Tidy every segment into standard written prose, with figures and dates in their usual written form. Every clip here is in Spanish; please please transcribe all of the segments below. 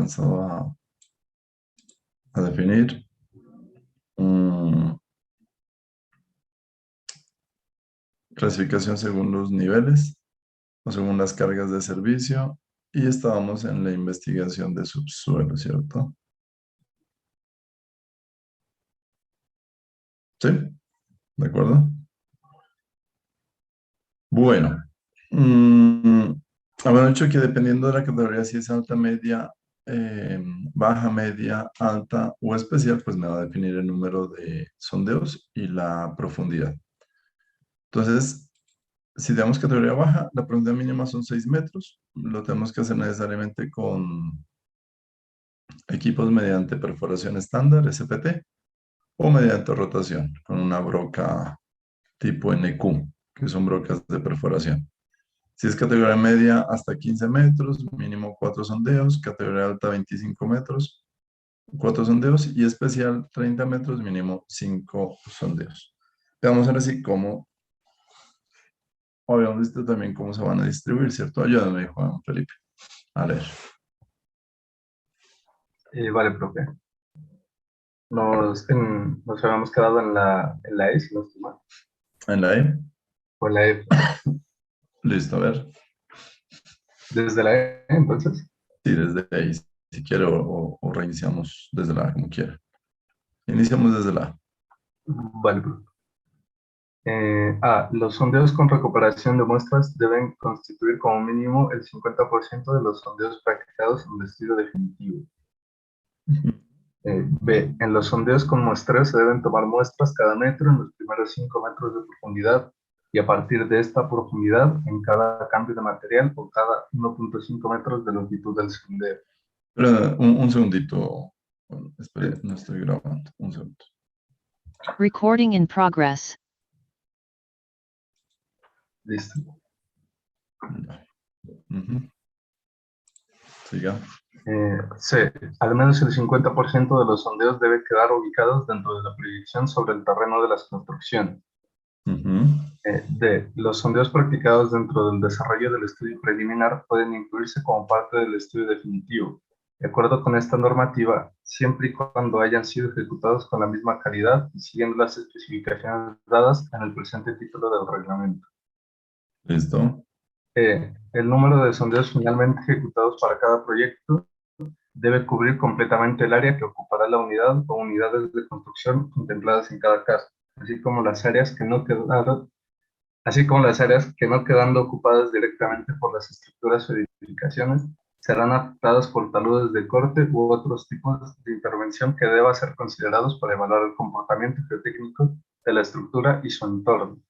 alcanzado a definir. Clasificación según los niveles o según las cargas de servicio. Y estábamos en la investigación de subsuelo, ¿cierto? ¿Sí? ¿De acuerdo? Bueno. Habíamos dicho que dependiendo de la categoría, si es alta, media, baja, media, alta o especial, pues me va a definir el número de sondeos y la profundidad. Entonces, si tenemos categoría baja, la profundidad mínima son 6 metros. Lo tenemos que hacer necesariamente con equipos mediante perforación estándar, SPT, o mediante rotación, con una broca tipo NQ, que son brocas de perforación. Si es categoría media, hasta 15 metros, mínimo 4 sondeos. Categoría alta, 25 metros, 4 sondeos. Y especial, 30 metros, mínimo 5 sondeos. Vamos a ver así cómo, habíamos visto también cómo se van a distribuir, ¿cierto? Ayúdame, Juan Felipe. A ver. Vale, profe. Nos habíamos quedado en la E, si no estoy mal. En la E. O en la F. Listo, a ver. Desde la E, entonces. Sí, desde ahí, si quiere, o reiniciamos desde la A, como quiera. Iniciamos desde la A. Vale, profe. Los sondeos con recuperación de muestras deben constituir como mínimo el 50% de los sondeos practicados en el estudio definitivo. B. En los sondeos con muestreo se deben tomar muestras cada metro en los primeros 5 metros de profundidad y a partir de esta profundidad en cada cambio de material o cada 1.5 metros de longitud del sondeo. Pero, un segundito. Bueno, espere, no estoy grabando. Un segundo. Recording in progress. Listo. Siga. C. Al menos el 50% de los sondeos debe quedar ubicados dentro de la proyección sobre el terreno de las construcciones. D. Los sondeos practicados dentro del desarrollo del estudio preliminar pueden incluirse como parte del estudio definitivo, de acuerdo con esta normativa, siempre y cuando hayan sido ejecutados con la misma calidad y siguiendo las especificaciones dadas en el presente título del reglamento. Listo. El número de sondeos finalmente ejecutados para cada proyecto debe cubrir completamente el área que ocupará la unidad o unidades de construcción contempladas en cada caso, así como las áreas que no quedando ocupadas directamente por las estructuras o edificaciones, serán afectadas por taludes de corte u otros tipos de intervención que deban ser considerados para evaluar el comportamiento geotécnico de la estructura y su entorno.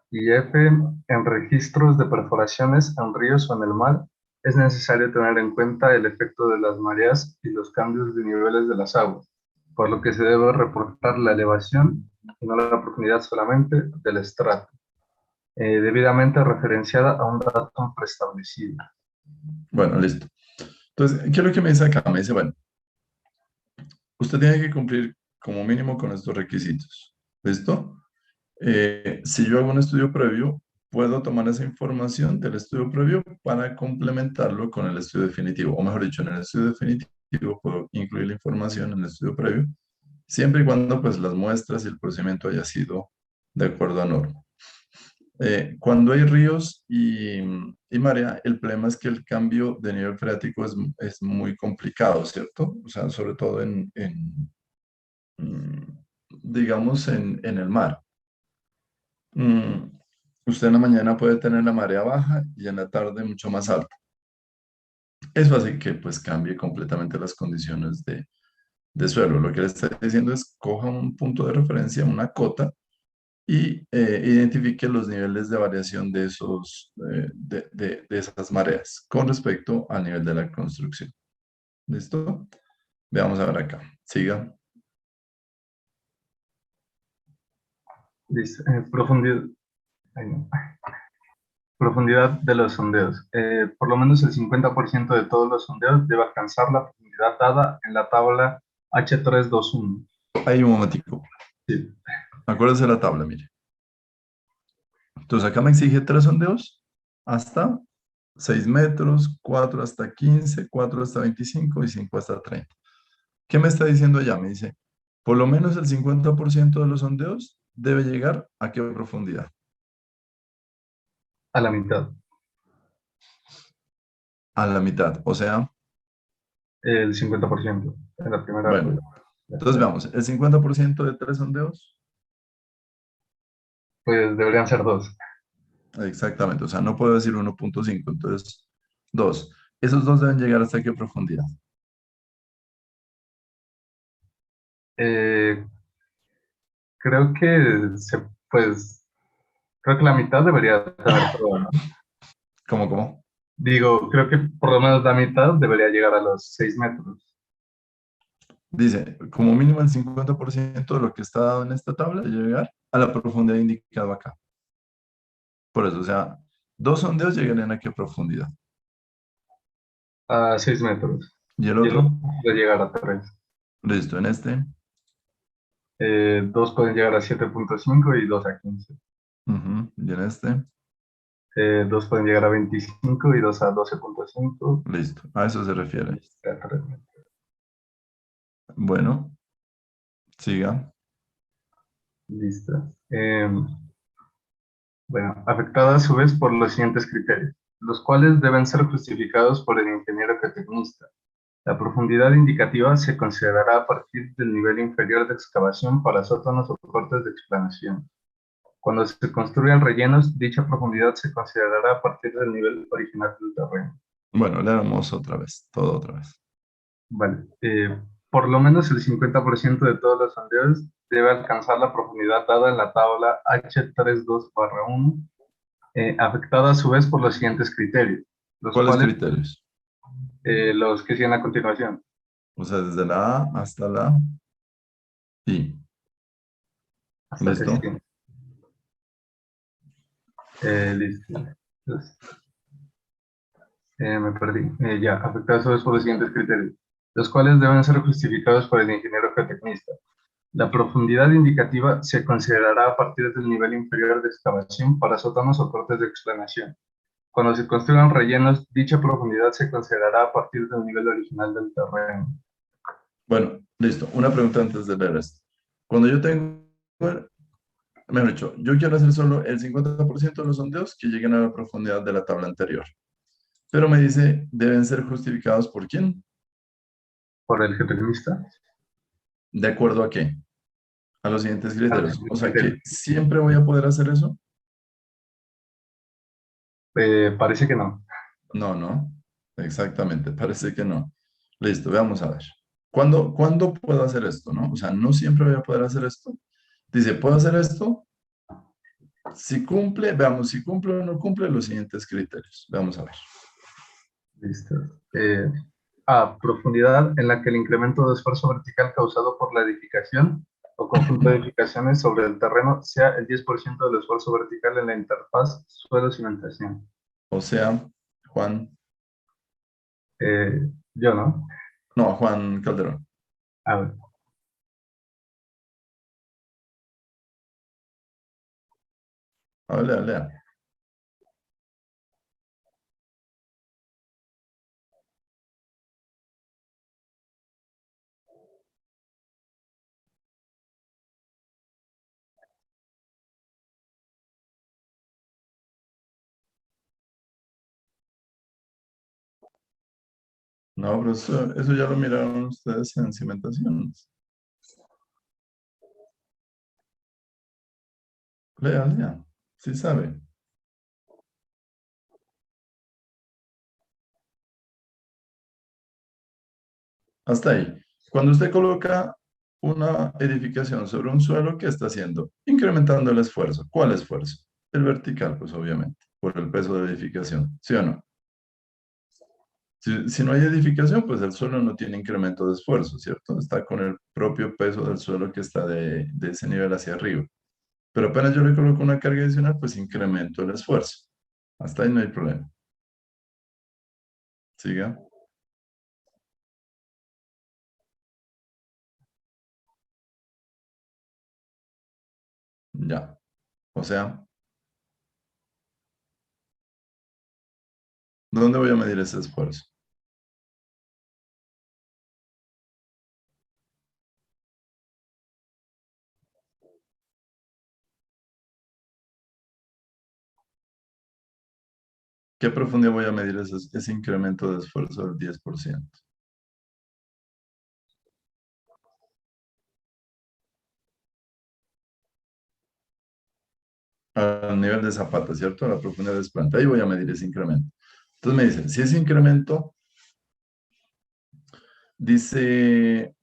Y F. En registros de perforaciones en ríos o en el mar, es necesario tener en cuenta el efecto de las mareas y los cambios de niveles de las aguas, por lo que se debe reportar la elevación y no la profundidad solamente del estrato, debidamente referenciada a un dato preestablecido. Bueno, listo. Entonces, ¿qué es lo que me dice acá? Me dice, bueno, usted tiene que cumplir como mínimo con estos requisitos. ¿Listo? Si yo hago un estudio previo, puedo tomar esa información del estudio previo para complementarlo con el estudio definitivo. O mejor dicho, en el estudio definitivo puedo incluir la información en el estudio previo, siempre y cuando pues las muestras y el procedimiento haya sido de acuerdo a norma. Cuando hay ríos y marea, el problema es que el cambio de nivel freático es muy complicado, ¿cierto? O sea, sobre todo digamos, en el mar. Usted en la mañana puede tener la marea baja y en la tarde mucho más alta. Eso hace que pues cambie completamente las condiciones de suelo. Lo que le está diciendo es coja un punto de referencia, una cota, y identifique los niveles de variación de esas mareas con respecto al nivel de la construcción. ¿Listo? Veamos a ver acá. Siga. Listo. Profundidad de los sondeos. Por lo menos el 50% de todos los sondeos debe alcanzar la profundidad dada en la tabla H321. Ahí un momentico. Sí. Acuérdese de la tabla, mire. Entonces acá me exige 3 sondeos hasta 6 metros, 4 hasta 15, 4 hasta 25 y 5 hasta 30. ¿Qué me está diciendo allá? Me dice, por lo menos el 50% de los sondeos debe llegar ¿a qué profundidad? A la mitad. A la mitad. O sea, El 50% en la primera. bueno, entonces veamos, el 50% de 3 sondeos. Pues deberían ser dos. Exactamente, o sea, no puedo decir 1.5, entonces 2. Esos dos deben llegar hasta qué profundidad. Eh, creo que pues, creo que la mitad debería tener todo, ¿no? ¿Cómo? Digo, creo que por lo menos la mitad debería llegar a los 6 metros. Dice, como mínimo el 50% de lo que está dado en esta tabla debe llegar a la profundidad indicada acá. Por eso, o sea, 2 sondeos llegarían a qué profundidad. A 6 metros. Y el Y el otro otro, puede llegar a 3. listo, en este, Dos pueden llegar a 7.5 y dos a 15. y en este, Dos pueden llegar a 25 y dos a 12.5. listo, a eso se refiere. Y a 3. Bueno, siga. Listo. Bueno, afectada a su vez por los siguientes criterios, los cuales deben ser justificados por el ingeniero geotecnista. La profundidad indicativa se considerará a partir del nivel inferior de excavación para sótanos o cortes de explanación. Cuando se construyan rellenos, dicha profundidad se considerará a partir del nivel original del terreno. Bueno, le damos otra vez, todo otra vez. Vale. Por lo menos el 50% de todos los sondeos debe alcanzar la profundidad dada en la tabla H32/1, afectada a su vez por los siguientes criterios, los ¿Cuáles cuales criterios? los que siguen a continuación. O sea, desde la A hasta la I. Hasta que ¿Listo? siguen. Listo. Entonces, me perdí. Ya, afectados a su vez por los siguientes criterios, los cuales deben ser justificados por el ingeniero geotecnista. La profundidad indicativa se considerará a partir del nivel inferior de excavación para sótanos o cortes de explanación. Cuando se construyan rellenos, dicha profundidad se considerará a partir del nivel original del terreno. Bueno, listo. Una pregunta antes de leer esto. Cuando yo tengo, mejor dicho, yo quiero hacer solo el 50% de los sondeos que lleguen a la profundidad de la tabla anterior. Pero me dice, deben ser justificados por quién. ¿Por el geotecnista? ¿De acuerdo a qué? A los siguientes A los criterios. O siguientes sea que criterios. siempre voy a poder hacer eso. Parece que no. No, no. Exactamente, parece que no. Listo, veamos a ver. ¿Cuándo puedo hacer esto, no? O sea, no siempre voy a poder hacer esto. Dice, ¿puedo hacer esto? Si cumple, veamos si cumple o no cumple los siguientes criterios. Vamos a ver. Listo. Eh, A. Profundidad en la que el incremento de esfuerzo vertical causado por la edificación o conjunto de edificaciones sobre el terreno sea el 10% del esfuerzo vertical en la interfaz suelo-cimentación. O sea, Juan, Yo, ¿no? no, Juan Calderón. A ver. A ver, lea, lea. No, pero eso ya lo miraron ustedes en cimentaciones. Lea, lea. Sí sabe. Hasta ahí. Cuando usted coloca una edificación sobre un suelo, ¿qué está haciendo? Incrementando el esfuerzo. ¿Cuál esfuerzo? El vertical, pues obviamente, por el peso de la edificación. ¿Sí o no? Si no hay edificación, pues el suelo no tiene incremento de esfuerzo, ¿cierto? Está con el propio peso del suelo que está de ese nivel hacia arriba. Pero apenas yo le coloco una carga adicional, pues incremento el esfuerzo. Hasta ahí no hay problema. Siga. Ya. O sea, ¿Dónde voy a medir ese esfuerzo? ¿Qué profundidad voy a medir ese incremento de esfuerzo del 10%? Al nivel de zapata, ¿cierto? A la profundidad de desplante. Ahí voy a medir ese incremento. Entonces me dicen, si ese incremento dice,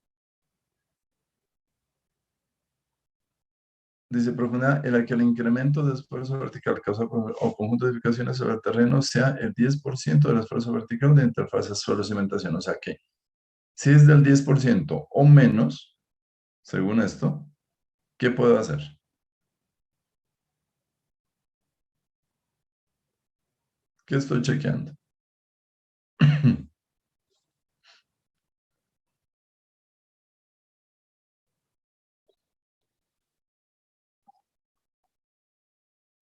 dice profundidad en la que el incremento de esfuerzo vertical causa o conjunto de edificaciones sobre el terreno sea el 10% del esfuerzo vertical de interfaz suelo-cimentación. O sea que si es del 10% o menos, según esto, ¿qué puedo hacer? ¿Qué estoy chequeando?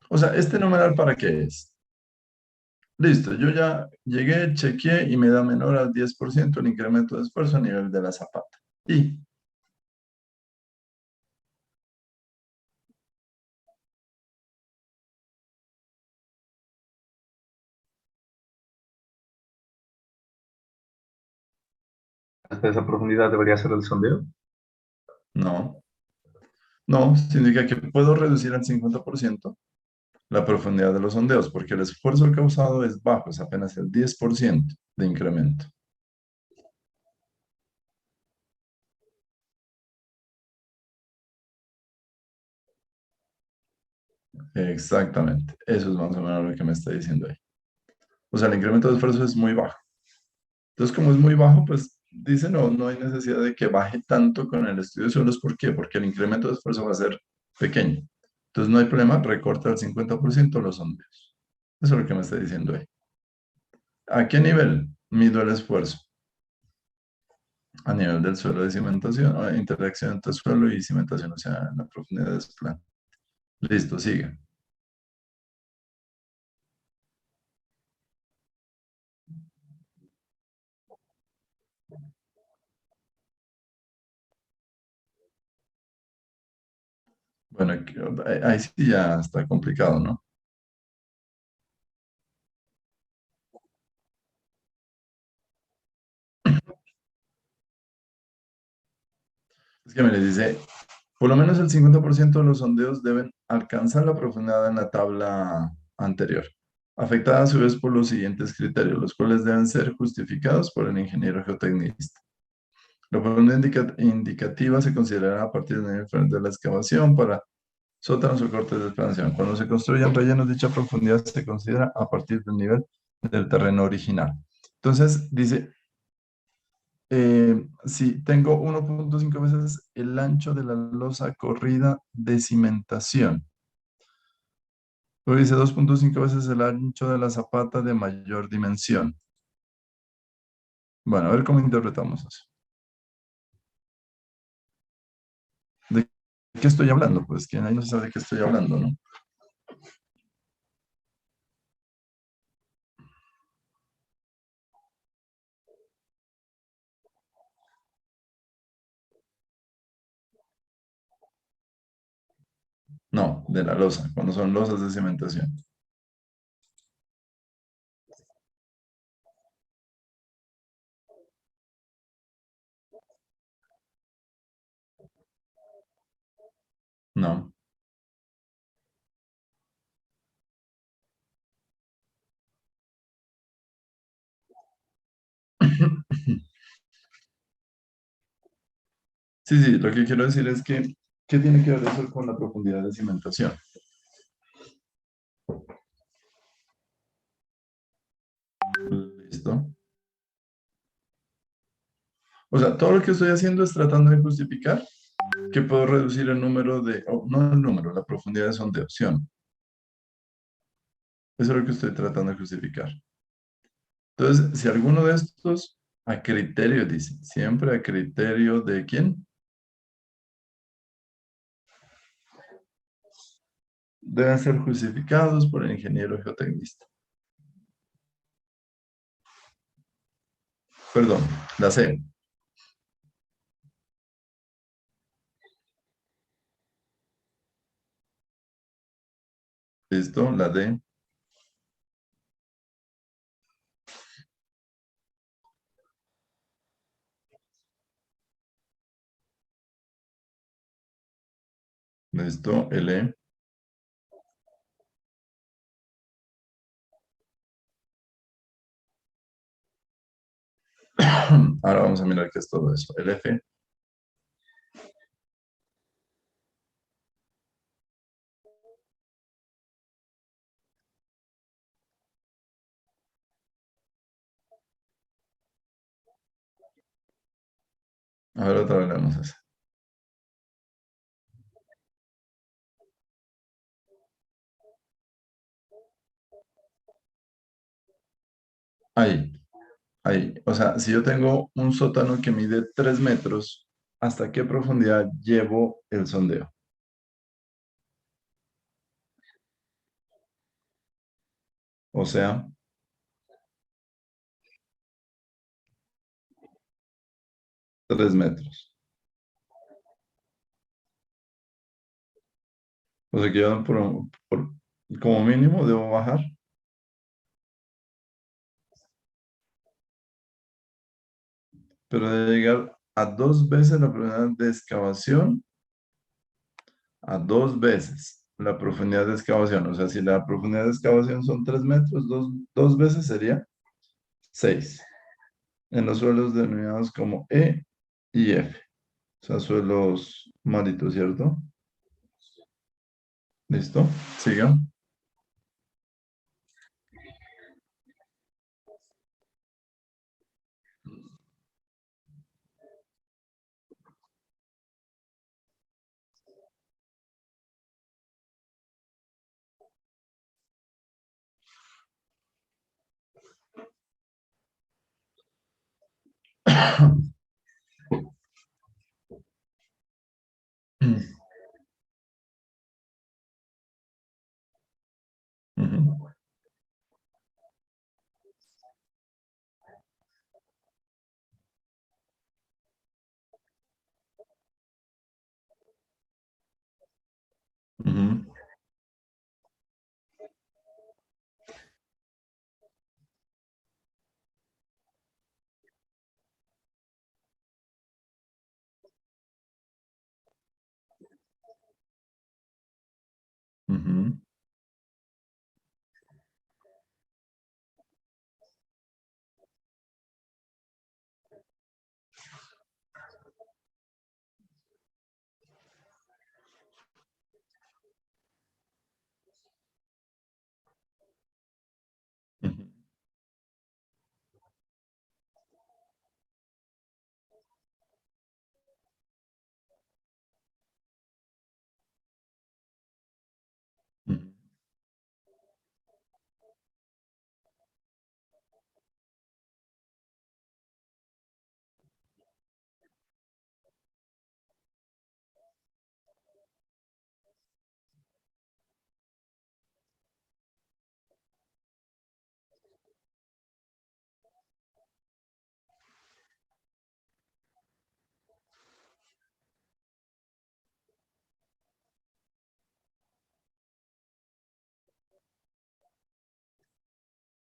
O sea, ¿este numeral para qué es? Listo, yo ya llegué, chequeé y me da menor al 10% el incremento de esfuerzo a nivel de la zapata. Y, Hasta esa profundidad debería ser el sondeo. no, no, significa que puedo reducir al 50% la profundidad de los sondeos, porque el esfuerzo causado es bajo, es apenas el 10% de incremento. Exactamente, eso es más o menos lo que me está diciendo ahí. O sea, el incremento de esfuerzo es muy bajo. Entonces, como es muy bajo, pues dice, no, no hay necesidad de que baje tanto con el estudio de suelos. ¿Por qué? Porque el incremento de esfuerzo va a ser pequeño. Entonces, no hay problema, recorta el 50% los sondeos. Eso es lo que me está diciendo ahí. ¿A qué nivel mido el esfuerzo? A nivel del suelo de cimentación, o interacción entre suelo y cimentación, o sea, en la profundidad de ese plan. Listo, sigue. Bueno, ahí sí ya está complicado, ¿no? Es que me les dice, por lo menos el 50% de los sondeos deben alcanzar la profundidad en la tabla anterior, afectada a su vez por los siguientes criterios, los cuales deben ser justificados por el ingeniero geotecnista. La profundidad indicativa se considerará a partir del nivel de la excavación para sótanos o cortes de expansión. Cuando se construyan rellenos, dicha profundidad se considera a partir del nivel del terreno original. Entonces, dice, si tengo 1.5 veces el ancho de la losa corrida de cimentación. Luego dice 2.5 veces el ancho de la zapata de mayor dimensión. Bueno, a ver cómo interpretamos eso. ¿De qué estoy hablando? Pues que ahí no se sabe de qué estoy hablando, ¿no? No, de la losa, cuando son losas de cimentación. No. Sí, sí, lo que quiero decir es que, ¿qué tiene que ver eso con la profundidad de cimentación? ¿Listo? O sea, todo lo que estoy haciendo es tratando de justificar que puedo reducir el número de, no el número, la profundidad de sondeación. Eso es lo que estoy tratando de justificar. Entonces, si alguno de estos, a criterio, dice, siempre a criterio de quién, deben ser justificados por el ingeniero geotecnista. Perdón, la C. Listo, la D. Listo, L. Ahora vamos a mirar qué es todo eso. El F. A ver, otra vez leemos esa. Ahí, ahí. O sea, si yo tengo un sótano que mide 3 metros, ¿hasta qué profundidad llevo el sondeo? O sea, 3 metros. O sea que yo como mínimo debo bajar, pero de llegar a 2 veces la profundidad de excavación, a 2 veces la profundidad de excavación. O sea, si la profundidad de excavación son 3 metros, dos veces sería 6 en los suelos denominados como E y F. O sea, suelos maritos, ¿cierto? ¿Listo? Siga. Ujú, ujú, ujú, ujú, ujú,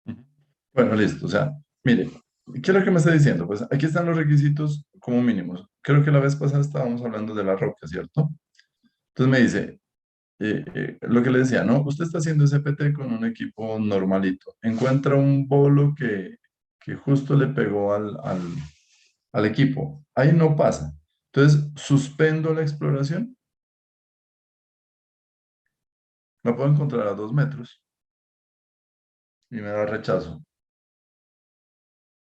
ujú. Bueno, listo. O sea, mire, ¿qué es lo que me está diciendo? Pues aquí están los requisitos como mínimos. Creo que la vez pasada estábamos hablando de la roca, ¿cierto? Entonces me dice, lo que le decía, ¿no? Usted está haciendo SPT con un equipo normalito. Encuentra un bolo que justo le pegó al equipo. Ahí no pasa. Entonces, suspendo la exploración. La puedo encontrar a 2 metros y me da rechazo.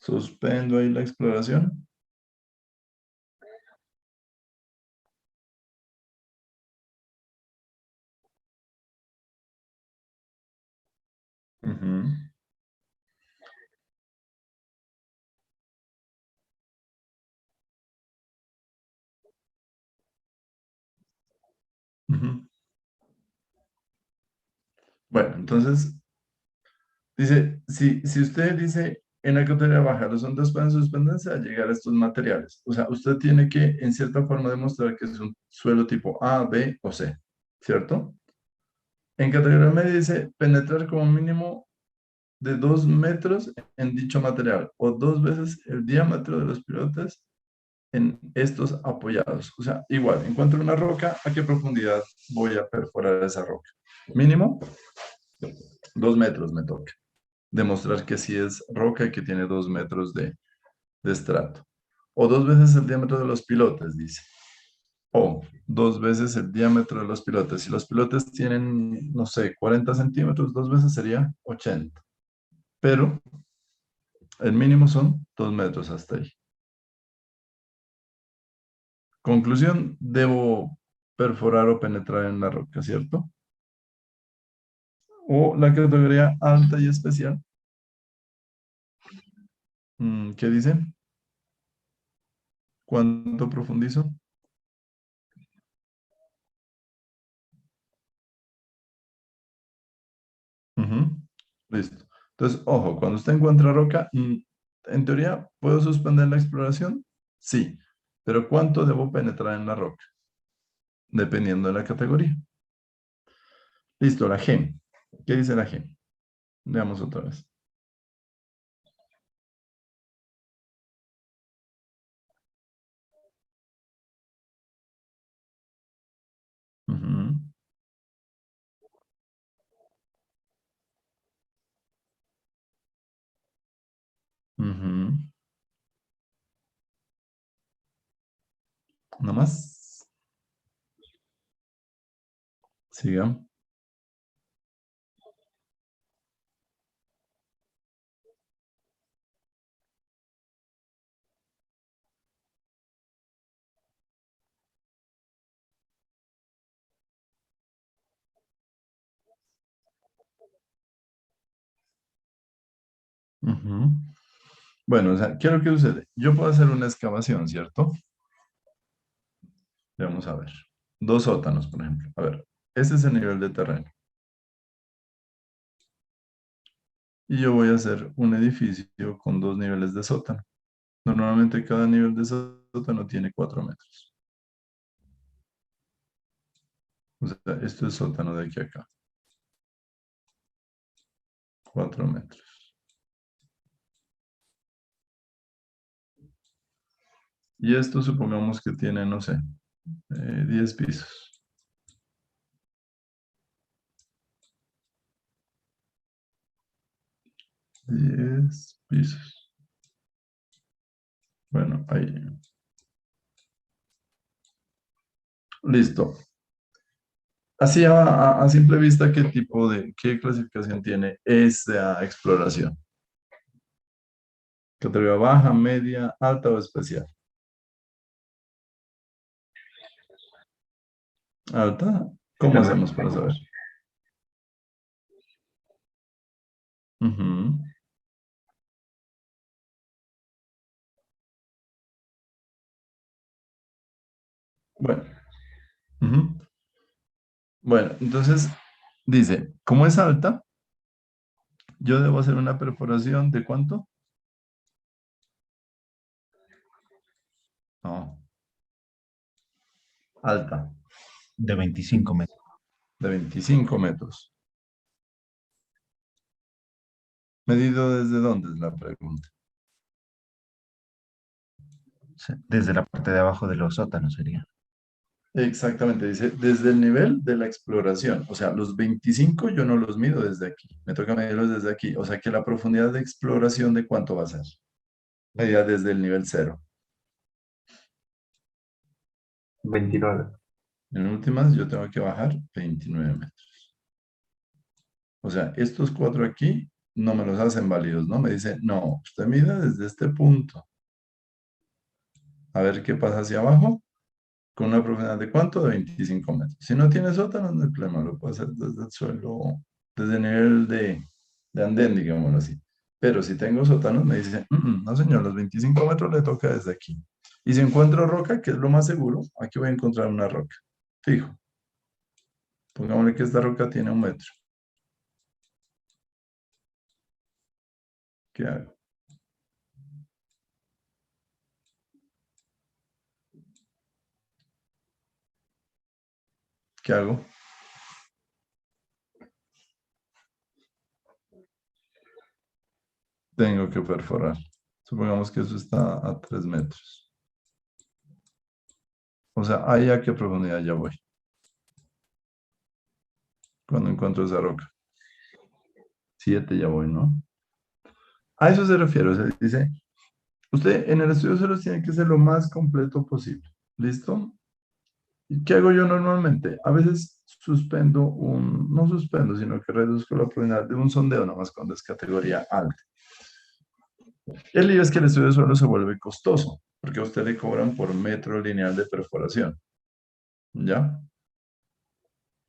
Suspendo ahí la exploración. Ujú, ujú. Bueno, entonces dice, si usted dice en la categoría baja, los sondeos pueden suspenderse al llegar a estos materiales. O sea, usted tiene que, en cierta forma, demostrar que es un suelo tipo A, B o C, ¿cierto? En categoría media dice penetrar como mínimo de 2 metros en dicho material o 2 veces el diámetro de los pilotes en estos apoyados. O sea, igual, encuentro una roca, ¿a qué profundidad voy a perforar esa roca? Mínimo 2 metros me toca. Demostrar que sí es roca y que tiene 2 metros de estrato. O 2 veces el diámetro de los pilotes, dice. O 2 veces el diámetro de los pilotes. Si los pilotes tienen, no sé, 40 centímetros, 2 veces sería 80. Pero el mínimo son 2 metros hasta ahí. Conclusión, debo perforar o penetrar en la roca, ¿cierto? O la categoría alta y especial. ¿Qué dice? ¿Cuánto profundizo? Ujú. Listo. Entonces, ojo, cuando usted encuentra roca, en teoría, ¿puedo suspender la exploración? Sí. Pero ¿cuánto debo penetrar en la roca? Dependiendo de la categoría. Listo, la G. ¿Qué dice la G? Veamos otra vez. Ujú, ujú. ¿No más? Siga. Ujú. Bueno, o sea, ¿qué es lo que sucede? Yo puedo hacer una excavación, ¿cierto? Vamos a ver. 2 sótanos, por ejemplo. A ver, este es el nivel de terreno. Y yo voy a hacer un edificio con 2 niveles de sótano. Normalmente cada nivel de sótano tiene 4 metros. O sea, esto es sótano de aquí a acá. 4 metros. Y esto supongamos que tiene, no sé, 10 pisos. 10 pisos. Bueno, ahí. Listo. Así a simple vista, ¿qué clasificación tiene esta exploración? ¿Categoría baja, media, alta o especial? ¿Alta? ¿Cómo hacemos para saber? Ujú. Bueno, ujú. Bueno, entonces dice, como es alta, yo debo hacer una perforación de ¿cuánto? No, alta, De 25 metros. de 25 metros. ¿Medido desde dónde es la pregunta? Sí, desde la parte de abajo de los sótanos sería. Exactamente, dice, desde el nivel de la exploración. O sea, los 25 yo no los mido desde aquí, me toca medirlos desde aquí. O sea que la profundidad de exploración de cuánto va a ser. Medida desde el nivel cero. 29. En últimas, yo tengo que bajar 29 metros. O sea, estos 4 aquí no me los hacen válidos, ¿no? Me dicen, no, usted mida desde este punto. A ver qué pasa hacia abajo. Con una profundidad de ¿cuánto? De 25 metros. Si no tiene sótano, no hay problema, lo puedo hacer desde el suelo, desde el nivel de andén, digámoslo así. Pero si tengo sótanos, me dicen, no señor, los 25 metros le toca desde aquí. Y si encuentro roca, que es lo más seguro, aquí voy a encontrar una roca. Fijo. Pongámosle que esta roca tiene 1 metro. ¿Qué hago? ¿Qué hago? Tengo que perforar. Supongamos que eso está a 3 metros. O sea, ¿ahí a qué profundidad ya voy? Cuando encuentro esa roca. 7 ya voy, ¿no? A eso se refiere. O sea, dice, usted en el estudio suelos tiene que ser lo más completo posible. ¿Listo? ¿Y qué hago yo normalmente? A veces no suspendo, sino que reduzco la profundidad de un sondeo, nada más cuando es categoría alta. El lío es que el estudio de suelo se vuelve costoso, porque a usted le cobran por metro lineal de perforación. ¿Ya?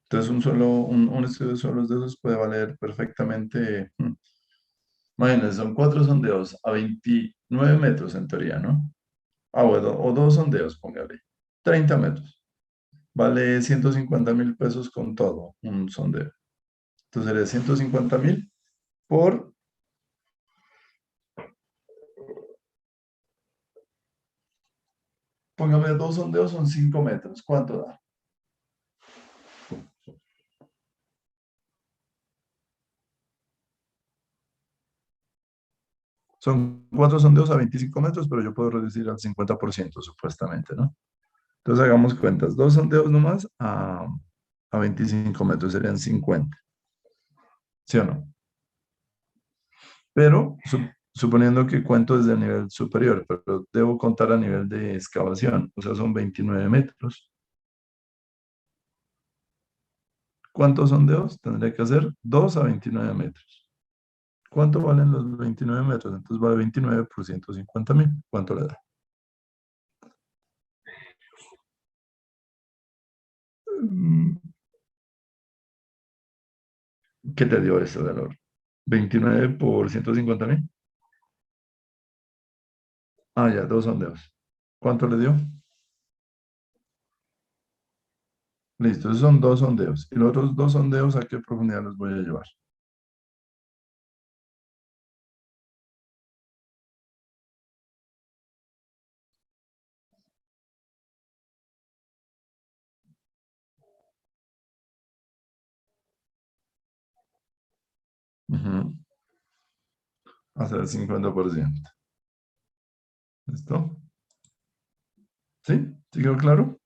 Entonces un estudio de suelos de esos puede valer perfectamente, imagínense, son 4 sondeos a 29 metros en teoría, ¿no? Ah, bueno, o 2 sondeos, póngale. 30 metros. Vale 150.000 pesos con todo, un sondeo. Entonces sería 150.000 por, póngame 2 sondeos, son 5 metros. ¿Cuánto da? Son 4 sondeos a 25 metros, pero yo puedo reducir al 50% supuestamente, ¿no? Entonces hagamos cuentas. 2 sondeos nomás a 25 metros serían 50. ¿Sí o no? Pero suponiendo que cuento desde el nivel superior, pero debo contar a nivel de excavación, o sea, son 29 metros. ¿Cuántos sondeos? Tendría que hacer 2 a 29 metros. ¿Cuánto valen los 29 metros? Entonces vale 29 por 150.000. ¿Cuánto le da? Mm, ¿Qué te dio ese valor? 29 por 150.000. Ah, ya, 2 sondeos. ¿Cuánto le dio? Listo, esos son 2 sondeos. ¿Y los otros 2 sondeos a qué profundidad los voy a llevar? Ujú. Hacer el 50%. ¿Listo? ¿Sí? ¿Sí quedó claro?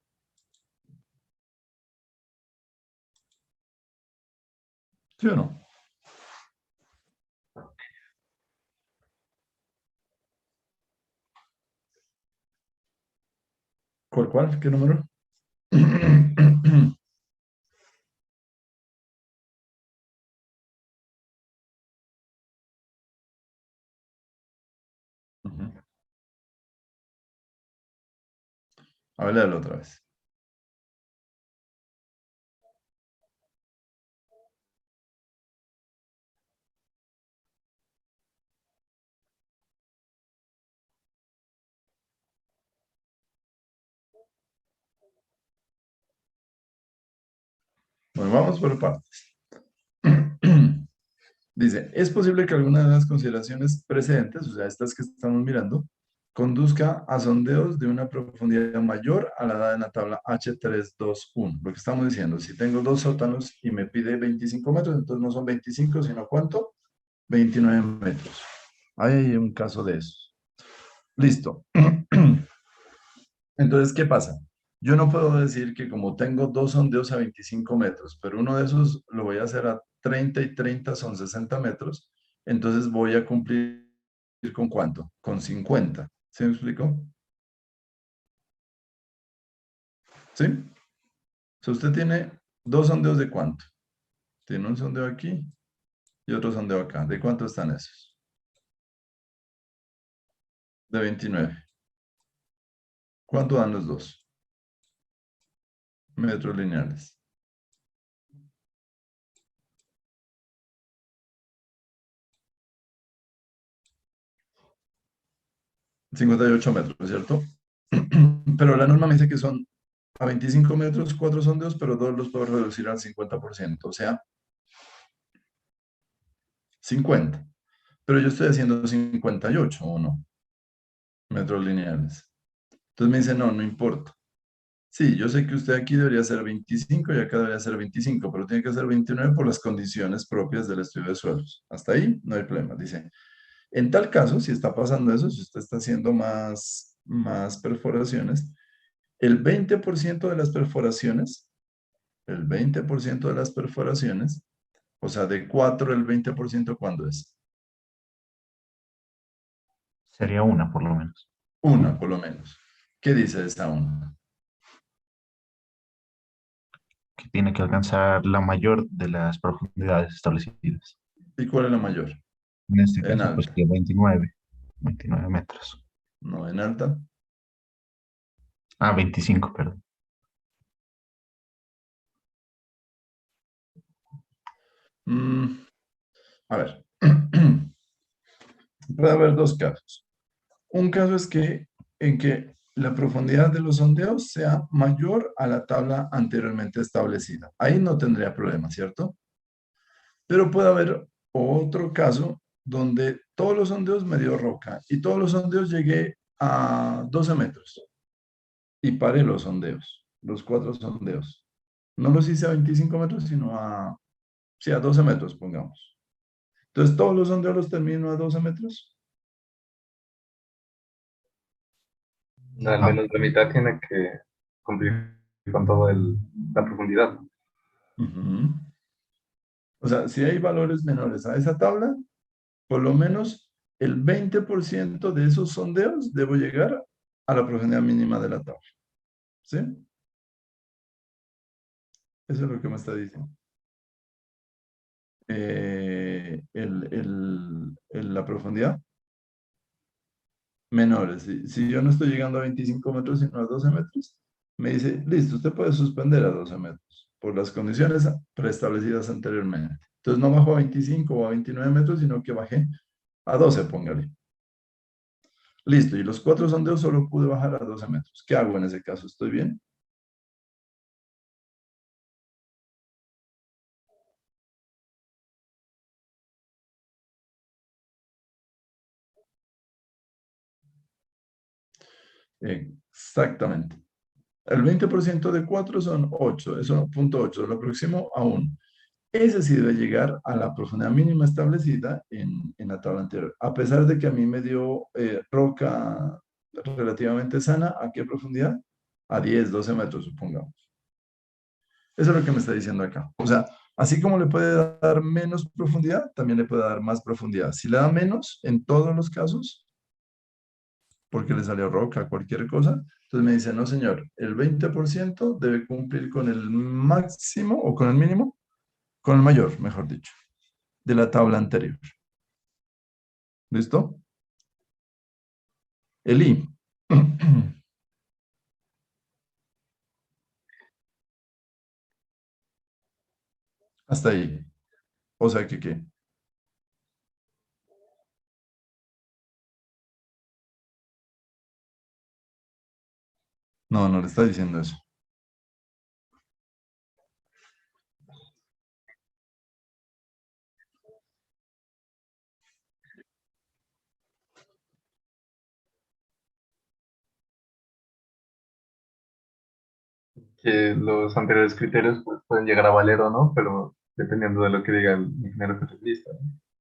¿Sí o no? ¿Cuál? ¿Qué número? Ujú. A ver, léelo otra vez. Bueno, vamos por partes. Dice, es posible que alguna de las consideraciones precedentes, o sea, estas que estamos mirando, conduzca a sondeos de una profundidad mayor a la dada en la tabla H321. Lo que estamos diciendo, si tengo 2 sótanos y me pide 25 metros, entonces no son 25, sino ¿cuánto? 29 metros. Ahí hay un caso de esos. Listo. Entonces, ¿qué pasa? Yo no puedo decir que como tengo 2 sondeos a 25 metros, pero uno de esos lo voy a hacer a 30 y 30 son 60 metros, entonces voy a cumplir con ¿cuánto? Con 50. ¿Sí me explico? ¿Sí? O sea, usted tiene 2 sondeos de ¿cuánto? Tiene un sondeo aquí y otro sondeo acá. ¿De cuánto están esos? De 29. ¿Cuánto dan los dos? Metros lineales. 58 metros, ¿cierto? Pero la norma me dice que son a 25 metros, 4 sondeos, pero todos los puedo reducir al 50%, o sea, 50. Pero yo estoy haciendo 58, ¿o no? Metros lineales. Entonces me dice, no, no importa. Sí, yo sé que usted aquí debería ser 25 y acá debería ser 25, pero tiene que ser 29 por las condiciones propias del estudio de suelos. Hasta ahí no hay problema. Dice, en tal caso, si está pasando eso, si usted está haciendo más perforaciones, el 20% de las perforaciones, el 20% de las perforaciones, o sea, de 4 el 20%, ¿cuándo es? Sería una, por lo menos. Una, por lo menos. ¿Qué dice esta una? Que tiene que alcanzar la mayor de las profundidades establecidas. ¿Y cuál es la mayor? En este En caso, pues alta. sería 29 metros. No, en alta. Ah, 25, perdón. Mm, a ver. Puede haber dos casos. Un caso es que en que la profundidad de los sondeos sea mayor a la tabla anteriormente establecida. Ahí no tendría problema, ¿cierto? Pero puede haber otro caso donde todos los sondeos me dio roca y todos los sondeos llegué a 12 metros y paré los sondeos, los cuatro sondeos. No los hice a 25 metros, sino sí, a 12 metros, pongamos. Entonces, todos los sondeos los termino a 12 metros. Al No, menos la mitad tiene que cumplir con toda la profundidad. Ujú. O sea, si hay valores menores a esa tabla, por lo menos el 20% de esos sondeos debo llegar a la profundidad mínima de la tabla. ¿Sí? Eso es lo que me está diciendo. La profundidad menores. Si yo no estoy llegando a 25 metros, sino a 12 metros, me dice, listo, usted puede suspender a 12 metros por las condiciones preestablecidas anteriormente. Entonces no bajo a 25 o a 29 metros, sino que bajé a 12, póngale. Listo, y los cuatro sondeos solo pude bajar a 12 metros. ¿Qué hago en ese caso? ¿Estoy bien? Exactamente. El 20% de 4 son 8, eso punto 8, lo próximo a 1. Ese sí debe llegar a la profundidad mínima establecida en la tabla anterior. A pesar de que a mí me dio roca relativamente sana, ¿a qué profundidad? A 10, 12 metros, supongamos. Eso es lo que me está diciendo acá. O sea, así como le puede dar menos profundidad, también le puede dar más profundidad. Si le da menos, en todos los casos, porque le salió roca, cualquier cosa, entonces me dice, no señor, el 20% debe cumplir con el máximo o con el mínimo, con el mayor, mejor dicho, de la tabla anterior. ¿Listo? El I. Hasta ahí. O sea que, ¿qué? No, no le está diciendo eso. Que los anteriores criterios pues, pueden llegar a valer o no, pero dependiendo de lo que diga el ingeniero geotecnista,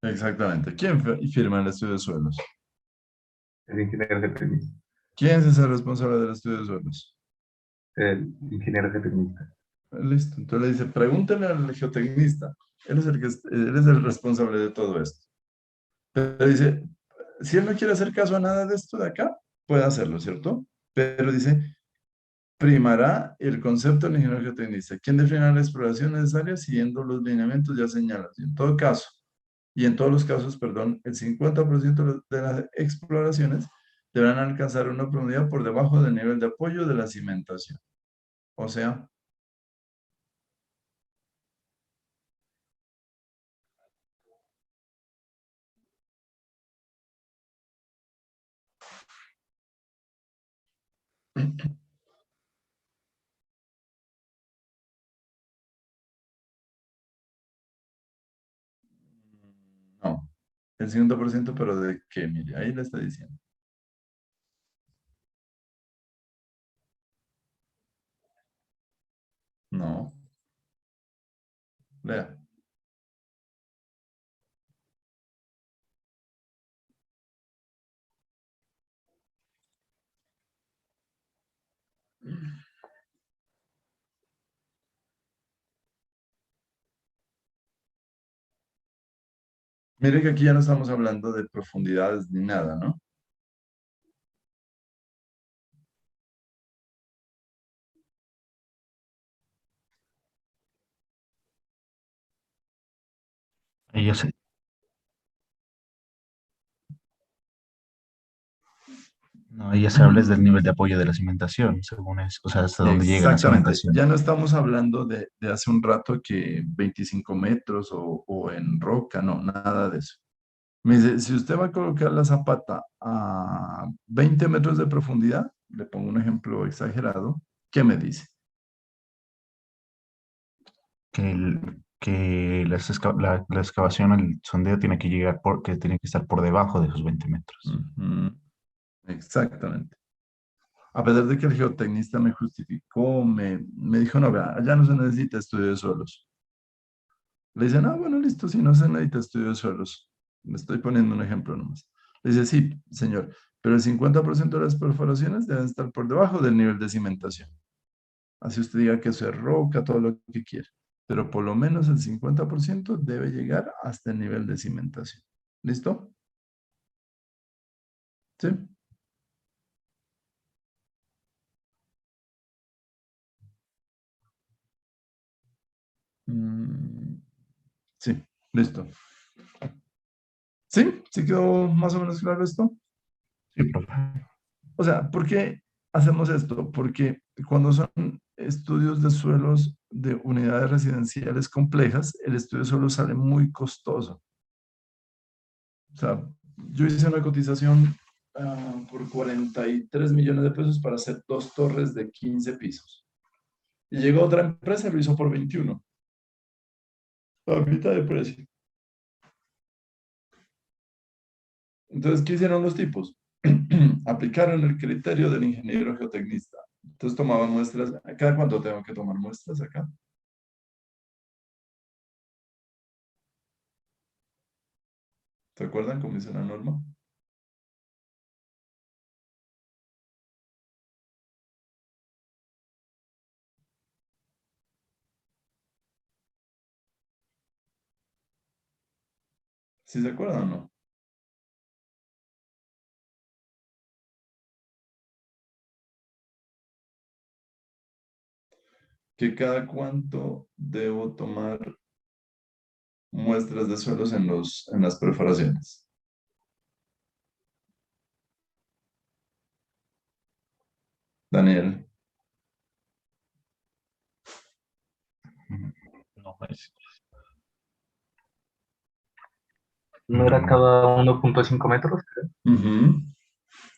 ¿no? Exactamente. ¿Quién firma el estudio de suelos? El ingeniero geotecnista. ¿Quién es el responsable del estudio de suelos? El ingeniero geotecnista. Listo. Entonces le dice, pregúntale al geotecnista. Él es el responsable de todo esto. Pero dice, si él no quiere hacer caso a nada de esto de acá, puede hacerlo, ¿cierto? Pero dice, primará el concepto del ingeniero geotecnista, quien definirá la exploración necesaria siguiendo los lineamientos ya señalados. Y en todo caso, y en todos los casos, perdón, el 50% de las exploraciones deberán alcanzar una profundidad por debajo del nivel de apoyo de la cimentación. O sea, no, el 50%, pero ¿de qué? Mire, ahí le está diciendo. No, lea. Mire que aquí ya no estamos hablando de profundidades ni nada, ¿no? Ahí ya se, no, ahí ya se habla es del nivel de apoyo de la cimentación, según es, o sea, hasta dónde llega la Exactamente. cimentación. Ya no estamos hablando de hace un rato que 25 metros o en roca, no, nada de eso. Me dice, si usted va a colocar la zapata a 20 metros de profundidad, le pongo un ejemplo exagerado, ¿qué me dice? Que la excavación, el sondeo tiene que llegar que tiene que estar por debajo de esos 20 metros. Ujú, exactamente. A pesar de que el geotecnista me justificó, me dijo, no, vea, allá no se necesita estudio de suelos. Le dicen, ah, bueno, listo, si no se necesita estudio de suelos. Me estoy poniendo un ejemplo nomás. Le dice, sí, señor, pero el 50% de las perforaciones deben estar por debajo del nivel de cimentación. Así usted diga que eso es roca, todo lo que quiera. Pero por lo menos el 50% debe llegar hasta el nivel de cimentación. ¿Listo? Sí. Mm, sí, listo. ¿Sí? ¿Sí quedó más o menos claro esto? Sí, profe. O sea, ¿por qué hacemos esto? Porque cuando son estudios de suelos de unidades residenciales complejas, el estudio de suelos sale muy costoso. O sea, yo hice una cotización por 43 millones de pesos para hacer dos torres de 15 pisos. Y llegó otra empresa y lo hizo por 21, a mitad de precio. Entonces, ¿qué hicieron los tipos? Aplicaron el criterio del ingeniero geotecnista. Entonces tomaban muestras. ¿Cada cuánto tengo que tomar muestras acá? ¿Se acuerdan cómo dice la norma? ¿Sí se acuerdan o no? Que cada cuánto debo tomar muestras de suelos en las perforaciones. Daniel. No, es, ¿No era mm, cada 1,5 metros? Ujú,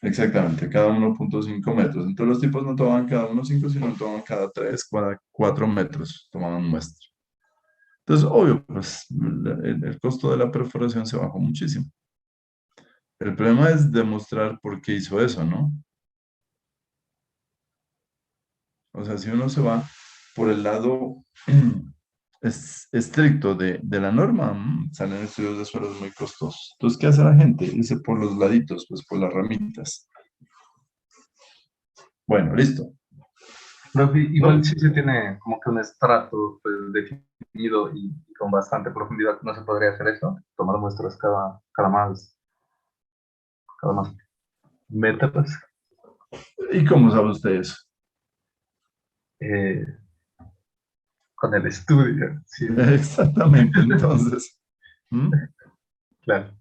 exactamente, cada 1,5 metros. Entonces los tipos no tomaban cada 1,5, sino tomaban cada 3, 4 metros, tomaban muestra. Entonces, obvio, pues el costo de la perforación se bajó muchísimo. El problema es demostrar por qué hizo eso, ¿no? O sea, si uno se va por el lado estricto de la norma, salen estudios de suelos muy costosos. Entonces, ¿qué hace la gente? Dice por los laditos, pues por las ramitas. Bueno, listo. Profe, igual No, sí se tiene como que un estrato pues, definido y con bastante profundidad. ¿No se podría hacer eso? Tomar muestras cada más metros. ¿y cómo sabe usted eso? eh, con el estudio. Sí, Exactamente, entonces. ¿Mm? claro.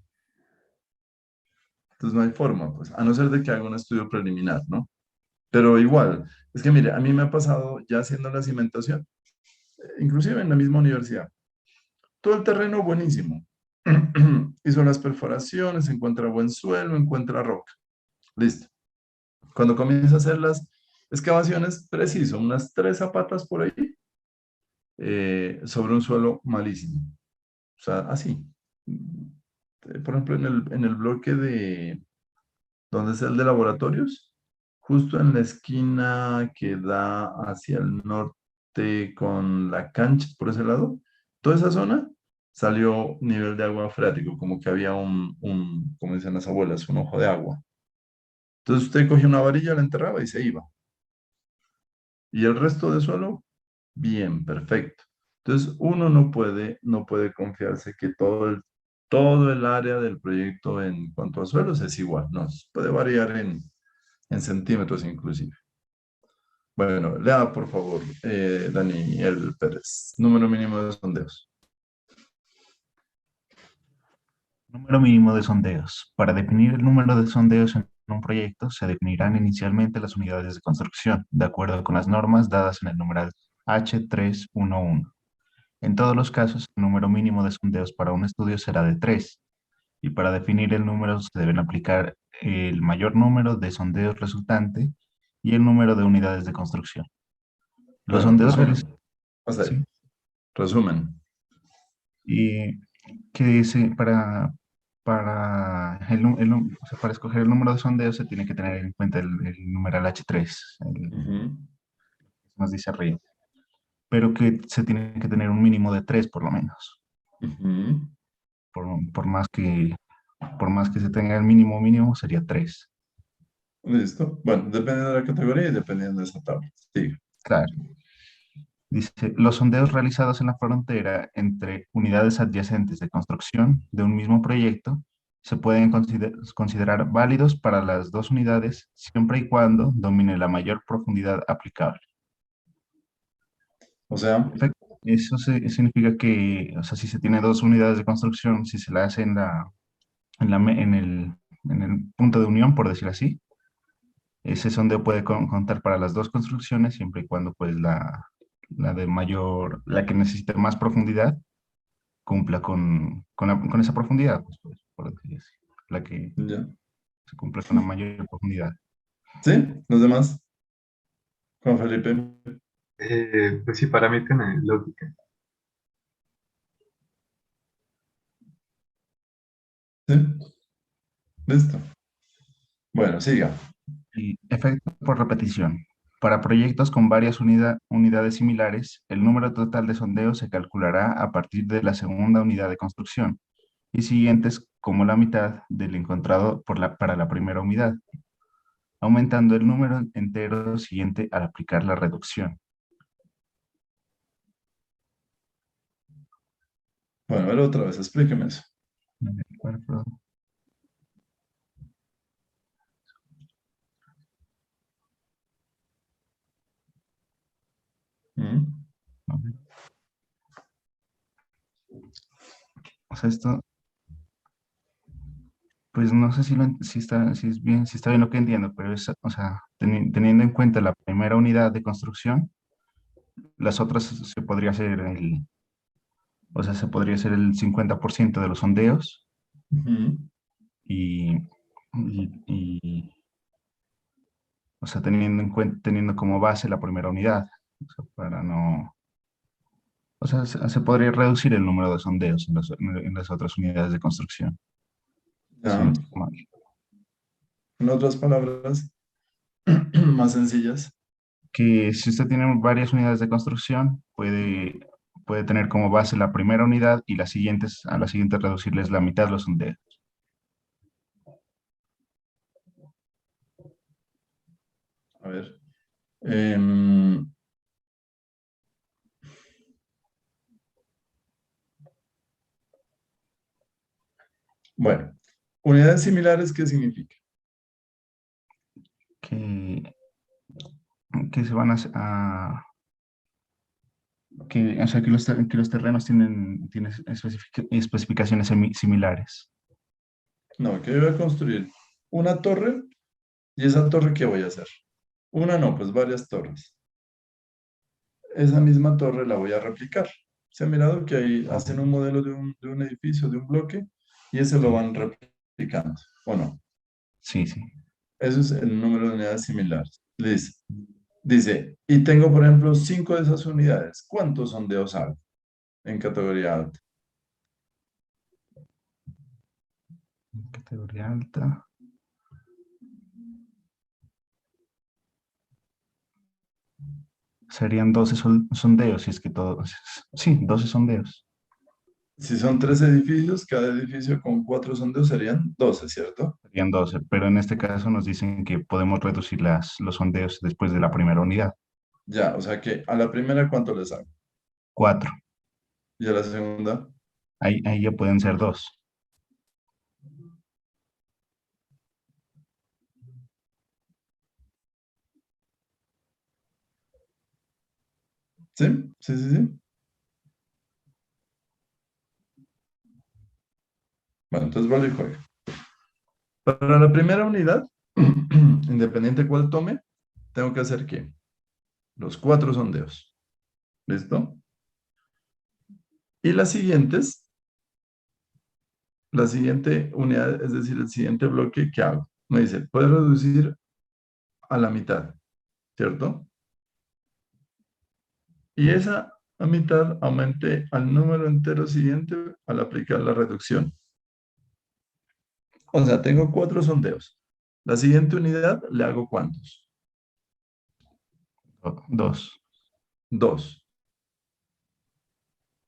Entonces no hay forma, pues, a no ser de que haga un estudio preliminar, ¿no? Pero igual, es que mire, a mí me ha pasado ya haciendo la cimentación, inclusive en la misma universidad. Todo el terreno buenísimo. Hizo las perforaciones, encuentra buen suelo, encuentra roca. Listo. Cuando comienza a hacer las excavaciones, preciso, unas 3 zapatas por ahí, sobre un suelo malísimo. O sea, así. Por ejemplo, en el bloque de, ¿dónde es el de laboratorios? Justo en la esquina que da hacia el norte. norte con la cancha por ese lado, toda esa zona salió nivel de agua freático, como que había como dicen las abuelas, un ojo de agua. Entonces usted cogía una varilla, la enterraba y se iba. Y el resto de suelo, bien, perfecto. Entonces uno no puede confiarse que todo el área del proyecto en cuanto a suelos es igual. No, puede variar en centímetros inclusive. Bueno, lea por favor, Daniel Pérez, número mínimo de sondeos. Número mínimo de sondeos. Para definir el número de sondeos en un proyecto, se definirán inicialmente las unidades de construcción, de acuerdo con las normas dadas en el numeral H311. En todos los casos, el número mínimo de sondeos para un estudio será de 3, y para definir el número se deben aplicar el mayor número de sondeos resultante y el número de unidades de construcción. Los Bueno, sondeos resumen. realizados, Hasta ahí. Resumen. y que dice o sea, para escoger el número de sondeos se tiene que tener en cuenta el numeral H3, Ujú, nos dice arriba, pero que se tiene que tener un mínimo de 3 por lo menos, ujú. por, por más que, por más que se tenga el mínimo mínimo sería 3. Listo. Bueno, dependiendo de la categoría y dependiendo de esa tabla. Sigue. Claro. Dice, los sondeos realizados en la frontera entre unidades adyacentes de construcción de un mismo proyecto se pueden considerar válidos para las dos unidades siempre y cuando domine la mayor profundidad aplicable. O sea, Perfecto. Eso significa que, o sea, si se tiene dos unidades de construcción, si se la hace en, la me- en el punto de unión, por decir así, ese sondeo puede contar para las dos construcciones siempre y cuando pues la que necesite más profundidad cumpla con esa profundidad, pues, por decir así, la que ya. se cumpla con la mayor profundidad. ¿Sí? ¿Los demás? Juan Felipe. Pues sí, para mí tiene lógica. ¿Sí? Listo. Bueno, siga. Y efecto por repetición. Para proyectos con varias unidades similares, el número total de sondeos se calculará a partir de la segunda unidad de construcción y siguientes como la mitad del encontrado para la primera unidad, aumentando el número entero siguiente al aplicar la reducción. Bueno, a ver otra vez, explíqueme eso. ¿Mm? O sea, esto, pues no sé si está bien lo que entiendo, pero es, o sea, teniendo en cuenta la primera unidad de construcción, las otras se podría hacer el 50% de los sondeos Ujú. y, o sea, teniendo como base la primera unidad, o sea, para no, o sea, se podría reducir el número de sondeos en las otras unidades de construcción, si no Ya. estoy mal. En otras palabras, más sencillas. Que si usted tiene varias unidades de construcción, puede tener como base la primera unidad y a las siguientes reducirles la mitad los sondeos. A ver. em, bueno, unidades similares, ¿qué significa? Que, que se van o sea, que los terrenos tienen especificaciones similares. No, que yo voy a construir una torre y esa torre, ¿qué voy a hacer? Una no, pues varias torres. Esa misma torre la voy a replicar. Se ha mirado que ahí hacen un modelo de un edificio, de un bloque, y ese lo Sí, van replicando, ¿o no? sí, sí. Eso es el número de unidades similares. Dice, y tengo, por ejemplo, 5 de esas unidades. ¿Cuántos sondeos hago en categoría alta? Categoría alta. Serían 12 sondeos, si es que todo... Sí, 12 sondeos. Si son 3 edificios, cada edificio con 4 sondeos serían 12, ¿cierto? Serían 12, pero en este caso nos dicen que podemos reducir los sondeos después de la primera unidad. Ya, o sea que a la primera, ¿cuánto les hago? 4. Y a la segunda, Ahí ya pueden ser 2. ¿sí? Sí, sí, sí. Bueno, entonces vale y juega. Para la primera unidad, independiente cuál tome, tengo que hacer ¿qué? Los 4 sondeos. ¿Listo? Y las siguientes, la siguiente unidad, es decir, el siguiente bloque, ¿qué hago? Me dice, puedes reducir a la mitad, ¿cierto? Y esa a mitad aumenté al número entero siguiente al aplicar la reducción. O sea, tengo 4 sondeos. La siguiente unidad le hago ¿cuántos? 2. 2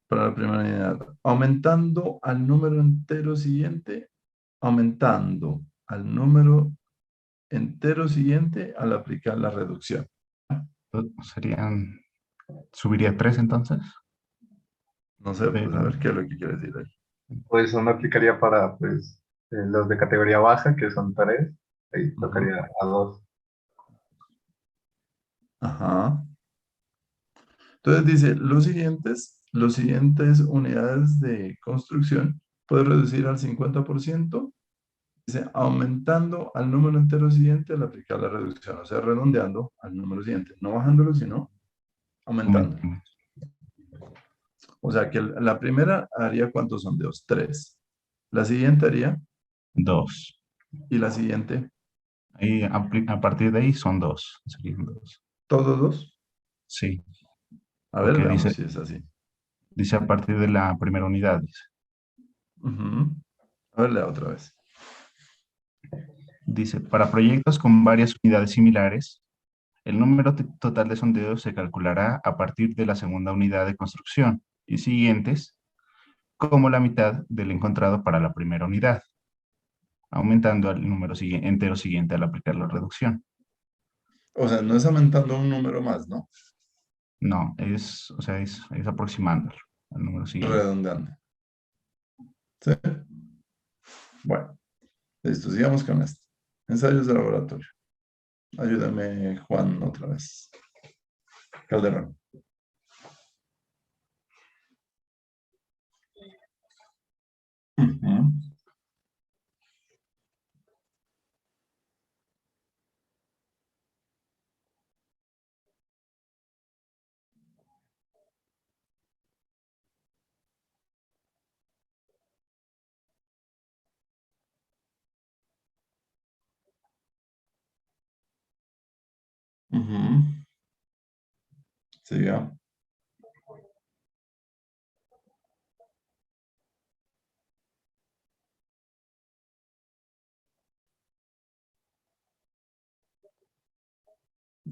para la primera unidad. Aumentando al número entero siguiente, aumentando al número entero siguiente al aplicar la reducción. Serían... ¿Subiría 3 entonces? No sé, pues a Pero, ver qué es lo que quiere decir ahí. Pues eso no aplicaría para pues, los de categoría baja, que son 3, ahí Ujú. tocaría a 2. Ajá. Entonces dice, los siguientes unidades de construcción puedes reducir al 50%, dice, aumentando al número entero siguiente al aplicar la reducción, o sea, redondeando al número siguiente, no bajándolo, sino aumentándolo. O sea, que la primera haría ¿cuántos sondeos? 3. La siguiente haría, 2. y la siguiente, Ahí, a partir de ahí son 2. Serían 2. todos 2. Sí, A ver, porque veamos dice, si es así. dice a partir de la primera unidad. Dice. Ujú. A ver, lea otra vez. Dice, para proyectos con varias unidades similares, el número total de sondeos se calculará a partir de la segunda unidad de construcción y siguientes como la mitad del encontrado para la primera unidad, aumentando al número entero siguiente al aplicar la reducción. O sea, no es aumentando un número más, ¿no? No, o sea, es aproximándolo al número siguiente. Redondeando. ¿Sí? Bueno, listo, sigamos con esto. Ensayos de laboratorio. Ayúdame, Juan, otra vez. Calderón. Ujú, ujú. Siga.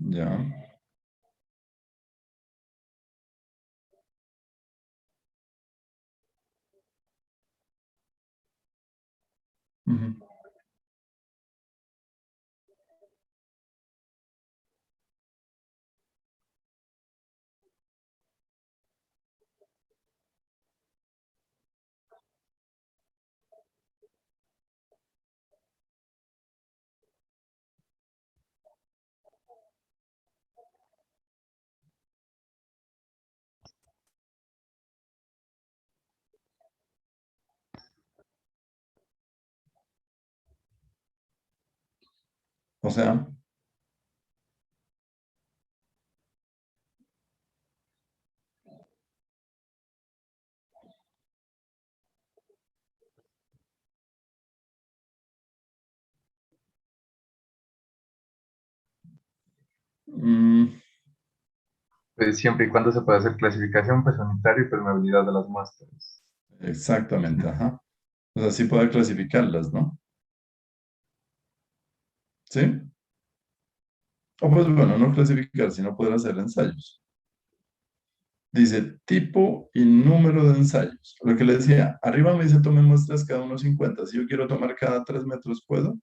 Ya. Ujú. O sea, mm, Pues siempre y cuando se pueda hacer clasificación, pues unitario y permeabilidad de las muestras. exactamente, ajá. O sea, sí poder clasificarlas, ¿no? ¿Sí? O pues bueno, no clasificar, sino poder hacer ensayos. Dice tipo y número de ensayos. Lo que le decía, arriba me dice tomen muestras cada 1,50. Si yo quiero tomar cada 3 metros, ¿puedo?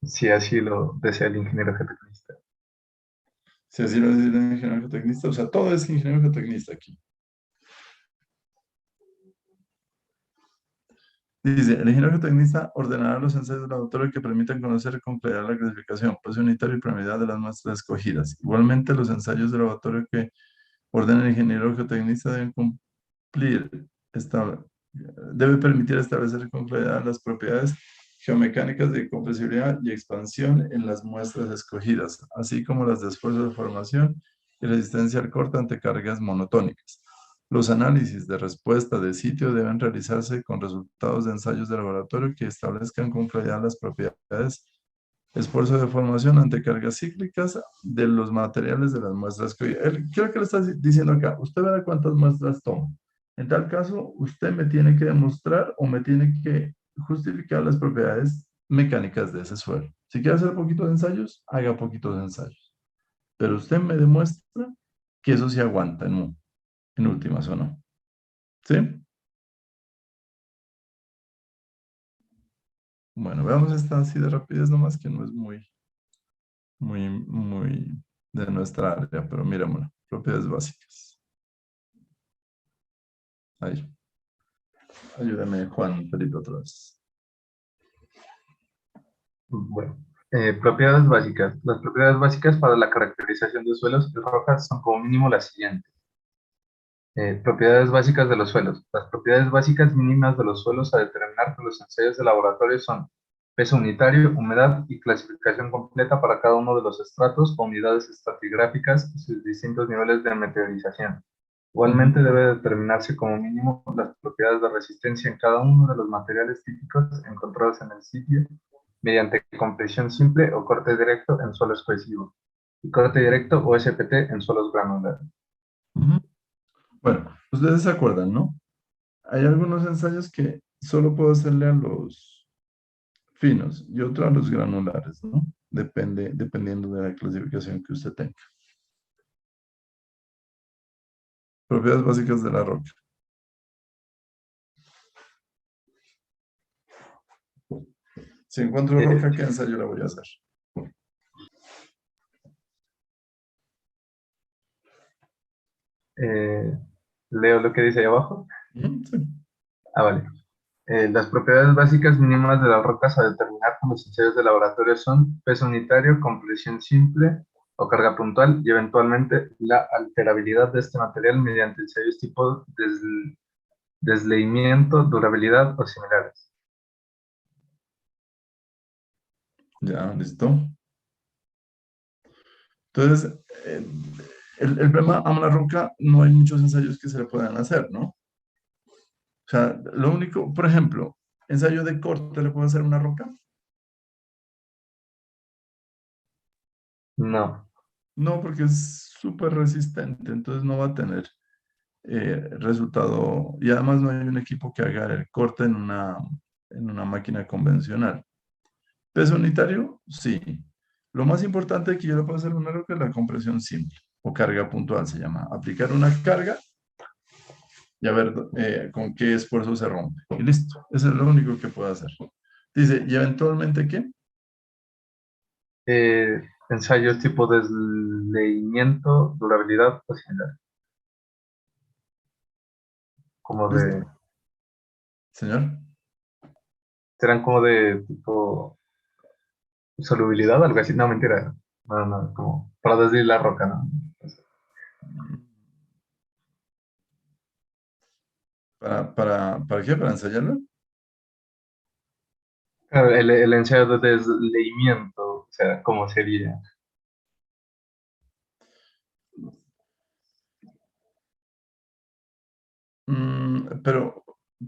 Si así lo desea el ingeniero geotecnista. Si así lo dice el ingeniero geotecnista, o sea, todo es ingeniero geotecnista aquí. Dice, el ingeniero geotecnista ordenará los ensayos de laboratorio que permitan conocer con claridad la clasificación, peso unitario y probabilidad de las muestras escogidas. Igualmente, los ensayos de laboratorio que ordena el ingeniero geotecnista deben cumplir, debe permitir establecer con claridad las propiedades geomecánicas de compresibilidad y expansión en las muestras escogidas, así como las de esfuerzo de formación y resistencia al corte ante cargas monotónicas. Los análisis de respuesta de sitio deben realizarse con resultados de ensayos de laboratorio que establezcan con claridad las propiedades, esfuerzo de formación ante cargas cíclicas de los materiales de las muestras que creo que le está diciendo acá, usted verá cuántas muestras toma. En tal caso, usted me tiene que demostrar o me tiene que justificar las propiedades mecánicas de ese suelo. Si quiere hacer poquitos ensayos, haga poquitos ensayos. Pero usted me demuestra que eso se aguanta en últimas o no. ¿Sí? Bueno, veamos esta así de rapidez nomás, que no es muy de nuestra área, pero mirémoslo. Propiedades básicas. Ahí. Ayúdame, Juan Felipe, otra vez. Bueno, propiedades básicas. Las propiedades básicas para la caracterización de suelos y rocas son como mínimo las siguientes. Propiedades básicas de los suelos. Las propiedades básicas mínimas de los suelos a determinar con los ensayos de laboratorio son peso unitario, humedad y clasificación completa para cada uno de los estratos o unidades estratigráficas y sus distintos niveles de meteorización. Igualmente debe determinarse como mínimo las propiedades de resistencia en cada uno de los materiales típicos encontrados en el sitio mediante compresión simple o corte directo en suelos cohesivos y corte directo o SPT en suelos granulares. Bueno, ustedes se acuerdan, ¿no? Hay algunos ensayos que solo puedo hacerle a los finos y otros a los granulares, ¿no? Dependiendo de la clasificación que usted tenga. Propiedades básicas de la roca. Si encuentro roca, ¿qué ensayo la voy a hacer? Leo lo que dice ahí abajo. Sí. Vale. Las propiedades básicas mínimas de las rocas a determinar con los ensayos de laboratorio son peso unitario, compresión simple o carga puntual y eventualmente la alterabilidad de este material mediante ensayos tipo desleimiento, durabilidad o similares. Ya, listo. Entonces, el problema a una roca no hay muchos ensayos que se le puedan hacer, ¿no? O sea, lo único, por ejemplo, ensayo de corte le puedo hacer a una roca. No. No, porque es súper resistente, entonces no va a tener resultado. Y además no hay un equipo que haga el corte en una máquina convencional. ¿Peso unitario? Sí. Lo más importante que yo le puedo hacer a una roca es la compresión simple o carga puntual, se llama. Aplicar una carga y a ver con qué esfuerzo se rompe. Y listo. Eso es lo único que puedo hacer. Dice, ¿y eventualmente qué? Ensayos tipo desleimiento, durabilidad o similar. Como de... Listo. Señor. Serán como de tipo solubilidad, algo así. No, mentira. No, no, como para desliar la roca, ¿no? ¿Para qué? ¿Para ensayarlo? Claro, el ensayo de desleimiento, o sea, ¿cómo sería? Pero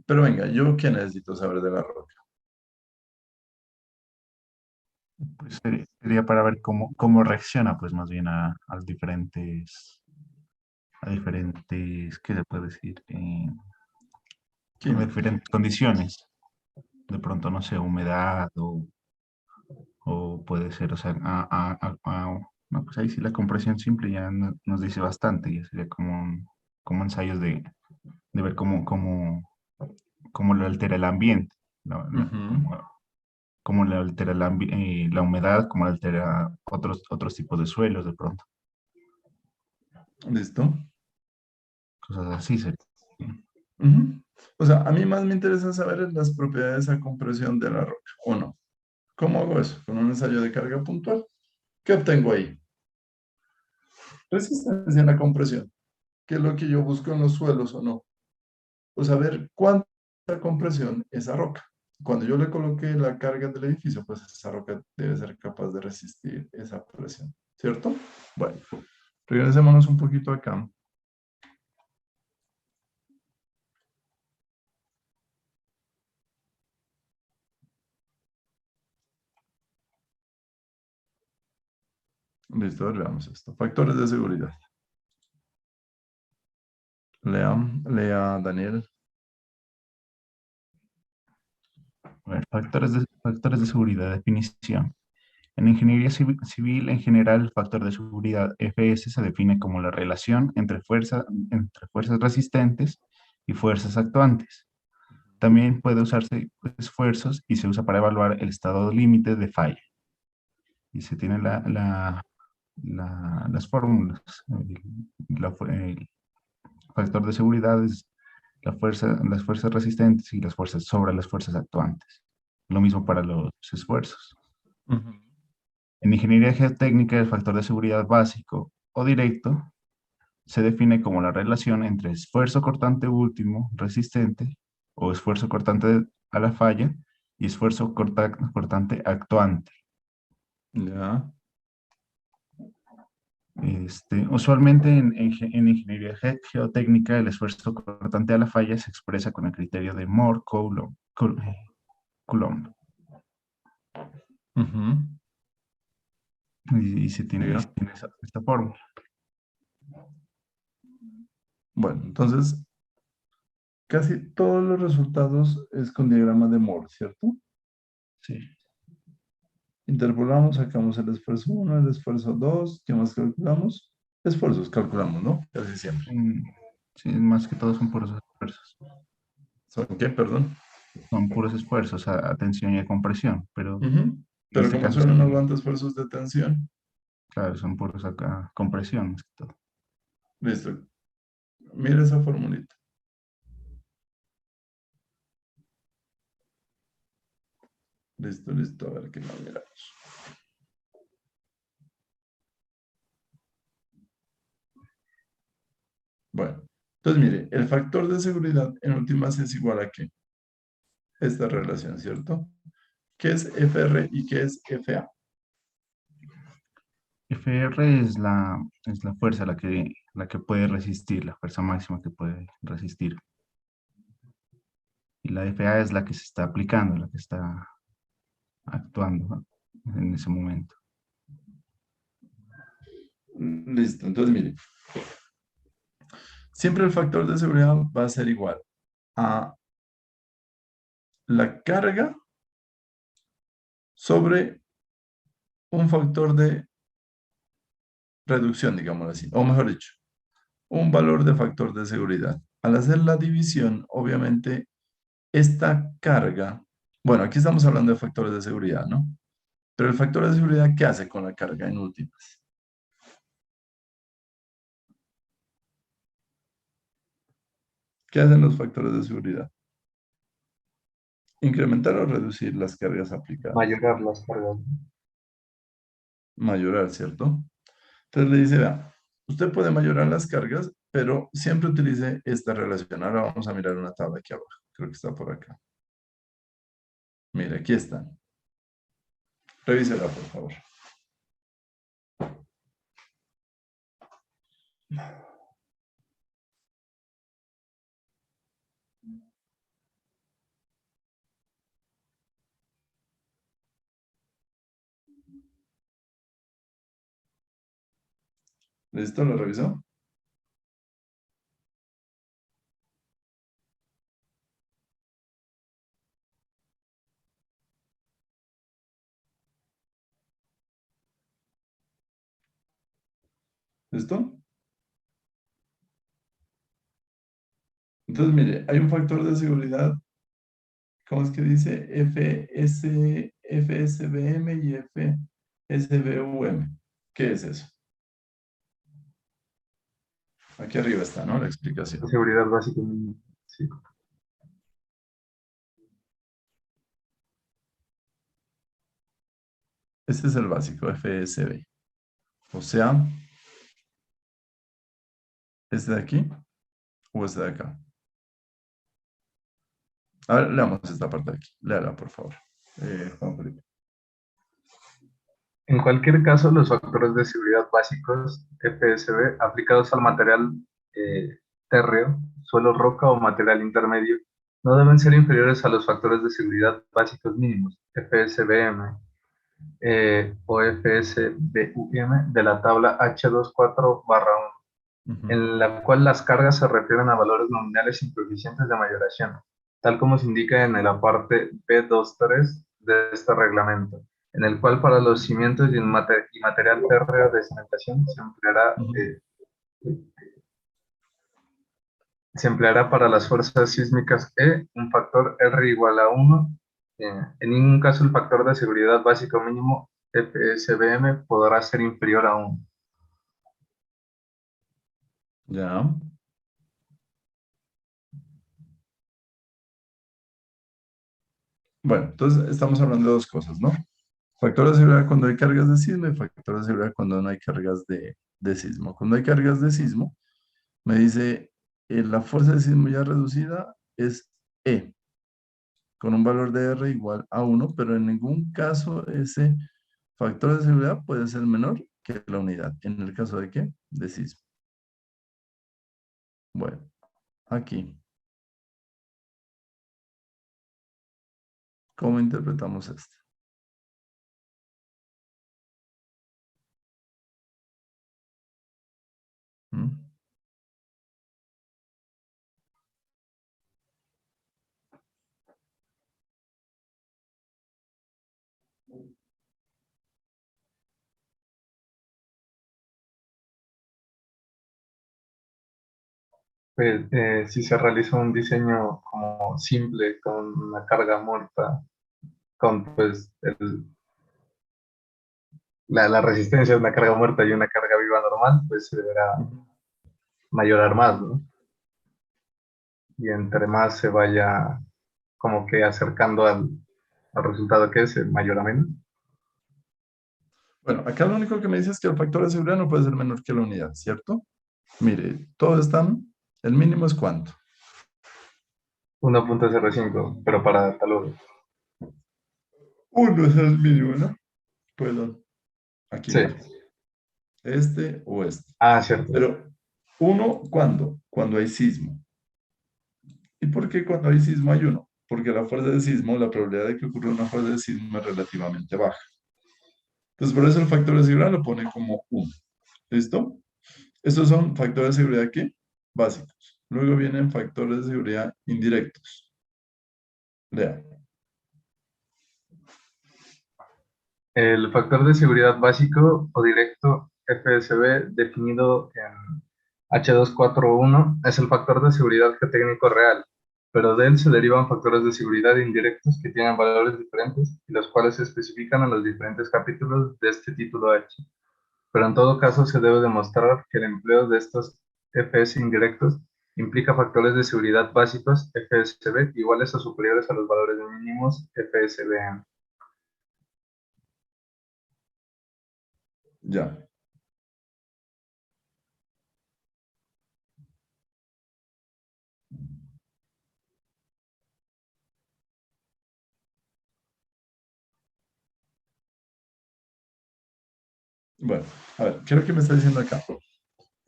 venga, ¿yo qué necesito saber de la roca? Pues sería para ver cómo reacciona, pues más bien ¿qué se puede decir? A Química. diferentes condiciones. De pronto, no sé, humedad o O puede ser, o sea, no, pues ahí sí la compresión simple ya nos dice bastante, ya sería como ensayos de ver cómo lo altera el ambiente, Ujú. cómo le altera la humedad, cómo le altera otros tipos de suelos de pronto, ¿Listo? cosas así sería. Ujú. O sea, a mí más me interesa saber las propiedades a compresión de la roca, ¿o no? ¿Cómo hago eso? Con un ensayo de carga puntual. ¿Qué obtengo ahí? Resistencia en la compresión, que es lo que yo busco en los suelos o no. O saber cuánta compresión esa roca. Cuando yo le coloque la carga del edificio, pues esa roca debe ser capaz de resistir esa presión, ¿cierto? Bueno, regresémonos un poquito acá. Listo, veamos esto. Factores de seguridad. Lea, lea, Daniel. A ver, factores de seguridad, definición. En ingeniería civil, en general, el factor de seguridad FS se define como la relación entre fuerzas resistentes y fuerzas actuantes. También puede usarse esfuerzos y se usa para evaluar el estado límite de falla. Y se tiene las fórmulas. El factor de seguridad es las fuerzas resistentes y las fuerzas sobre las fuerzas actuantes. Lo mismo para los esfuerzos. Ujú. En ingeniería geotécnica, el factor de seguridad básico o directo se define como la relación entre esfuerzo cortante último resistente o esfuerzo cortante a la falla y esfuerzo cortante actuante. Ya. Usualmente en ingeniería geotécnica el esfuerzo cortante a la falla se expresa con el criterio de Moore-Coulomb Ujú. y se Diga. tiene esta fórmula. Bueno, entonces casi todos los resultados es con diagrama de Moore, ¿cierto? Sí. Interpolamos, sacamos el esfuerzo 1, el esfuerzo 2, ¿qué más calculamos? Esfuerzos calculamos, ¿no? Casi siempre. Sí, más que todo son puros esfuerzos. ¿Son qué? Perdón. Son puros esfuerzos a tensión y a compresión, pero Ujú. en Pero este como caso son unos sería, cuantos esfuerzos de tensión, claro, son puros acá compresión más que todo. listo. Mira esa formulita. Listo, listo. A ver qué más miramos. Bueno, entonces mire, el factor de seguridad en últimas es igual a qué? Esta relación, ¿cierto? ¿Qué es FR y qué es FA? Fr es la fuerza la que puede resistir, la fuerza máxima que puede resistir. Y la Fa es la que se está aplicando, la que está actuando, ¿no? En ese momento. Listo, entonces mire, siempre el factor de seguridad va a ser igual a la carga sobre un factor de reducción, digámoslo así, o mejor dicho, un valor de factor de seguridad. Al hacer la división, obviamente, esta carga, bueno, aquí estamos hablando de factores de seguridad, ¿no? Pero el factor de seguridad, ¿qué hace con la carga en últimas? ¿Qué hacen los factores de seguridad? Incrementar o reducir las cargas aplicadas. mayorar las cargas. Mayorar, ¿cierto? Entonces le dice, vea, usted puede mayorar las cargas, pero siempre utilice esta relación. Ahora vamos a mirar una tabla aquí abajo. Creo que está por acá. Mire, aquí está. Revísela, por favor. ¿Listo? ¿Lo revisó? ¿Listo? Entonces, mire, hay un factor de seguridad, ¿cómo es que dice? FSBM y FSBUM. ¿Qué es eso? Aquí arriba está, ¿no? La explicación. Seguridad básica. Sí. Este es el básico, FSB. O sea, ¿este de aquí o este de acá? A ver, leamos esta parte de aquí. Léala, por favor. Juan Felipe. En cualquier caso, los factores de seguridad básicos, FSB, aplicados al material térreo, suelo roca o material intermedio, no deben ser inferiores a los factores de seguridad básicos mínimos, FSBM o FSBUM, de la tabla H24/1, Ujú. en la cual las cargas se refieren a valores nominales sin coeficientes de mayoración, tal como se indica en el aparte B23 de este reglamento, en el cual para los cimientos y material férreo de cimentación Ujú. se empleará para las fuerzas sísmicas un factor R igual a 1. En ningún caso el factor de seguridad básico mínimo FSBM podrá ser inferior a 1. Ya. Bueno, entonces estamos hablando de dos cosas, ¿no? Factor de seguridad cuando hay cargas de sismo y factor de seguridad cuando no hay cargas de sismo. Cuando hay cargas de sismo, me dice la fuerza de sismo ya reducida es E, con un valor de R igual a 1, pero en ningún caso ese factor de seguridad puede ser menor que la unidad. ¿En el caso de qué? De sismo. Bueno, aquí, ¿cómo interpretamos esto? ¿Mm? Pues, si se realiza un diseño como simple, con una carga muerta, con pues la resistencia de una carga muerta y una carga viva normal, pues se deberá Ujú. mayorar más, ¿no? Y entre más se vaya como que acercando al resultado que es, mayora menos. Bueno, acá lo único que me dice es que el factor de seguridad no puede ser menor que la unidad, ¿cierto? Mire, todos están, el mínimo es ¿cuánto? 1.05, pero para taludes. Uno es el mínimo, ¿no? Perdón. Aquí, Sí. mire. Este o este. Ah, cierto. Pero, uno, ¿cuándo? Cuando hay sismo. ¿Y por qué cuando hay sismo hay uno? Porque la fuerza de sismo, la probabilidad de que ocurra una fuerza de sismo es relativamente baja. Entonces, por eso el factor de seguridad lo pone como uno. ¿Listo? Estos son factores de seguridad ¿qué? Básicos. Luego vienen factores de seguridad indirectos. Lea. El factor de seguridad básico o directo FSB definido en H241 es el factor de seguridad geotécnico real, pero de él se derivan factores de seguridad indirectos que tienen valores diferentes y los cuales se especifican en los diferentes capítulos de este título H. Pero en todo caso se debe demostrar que el empleo de estos FS indirectos implica factores de seguridad básicos FSB iguales o superiores a los valores mínimos FSBM. Ya. Bueno, a ver, ¿qué es lo que me está diciendo acá?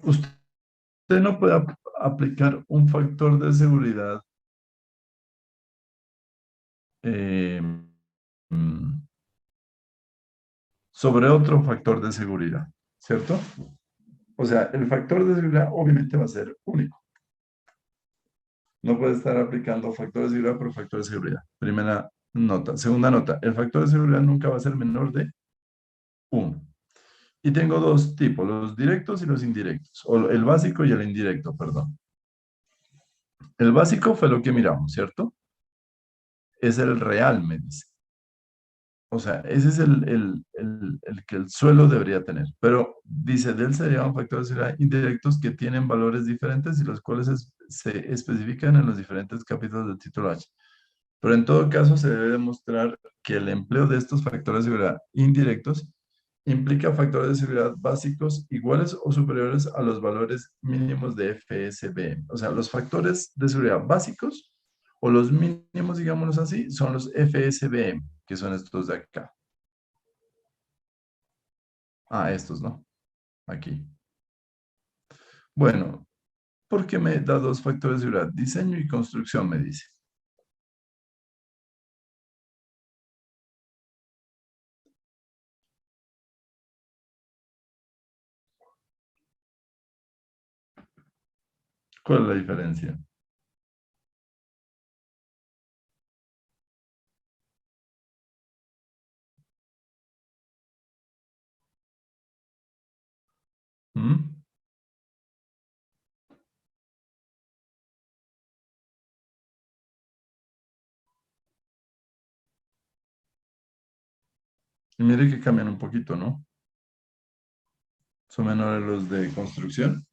Usted no puede aplicar un factor de seguridad eh, mm, sobre otro factor de seguridad, ¿cierto? O sea, el factor de seguridad obviamente va a ser único. No puede estar aplicando factor de seguridad por factor de seguridad. Primera nota. Segunda nota, el factor de seguridad nunca va a ser menor de 1. Y tengo dos tipos, los directos y los indirectos, o el básico y el indirecto, perdón. El básico fue lo que miramos, ¿cierto? Es el real, me dice. O sea, ese es el que el suelo debería tener. Pero dice, de él se llaman factores de seguridad indirectos que tienen valores diferentes y los cuales se especifican en los diferentes capítulos del título H. Pero en todo caso se debe demostrar que el empleo de estos factores de seguridad indirectos implica factores de seguridad básicos iguales o superiores a los valores mínimos de FSB. O sea, los factores de seguridad básicos o los mínimos, digámoslos así, son los FSBM, que son estos de acá. Ah, estos, ¿no? Aquí. Bueno, ¿por qué me da dos factores de seguridad? Diseño y construcción, me dice. ¿Cuál es la diferencia? ¿Mm? Y mire que cambian un poquito, ¿no? Son menores los de construcción.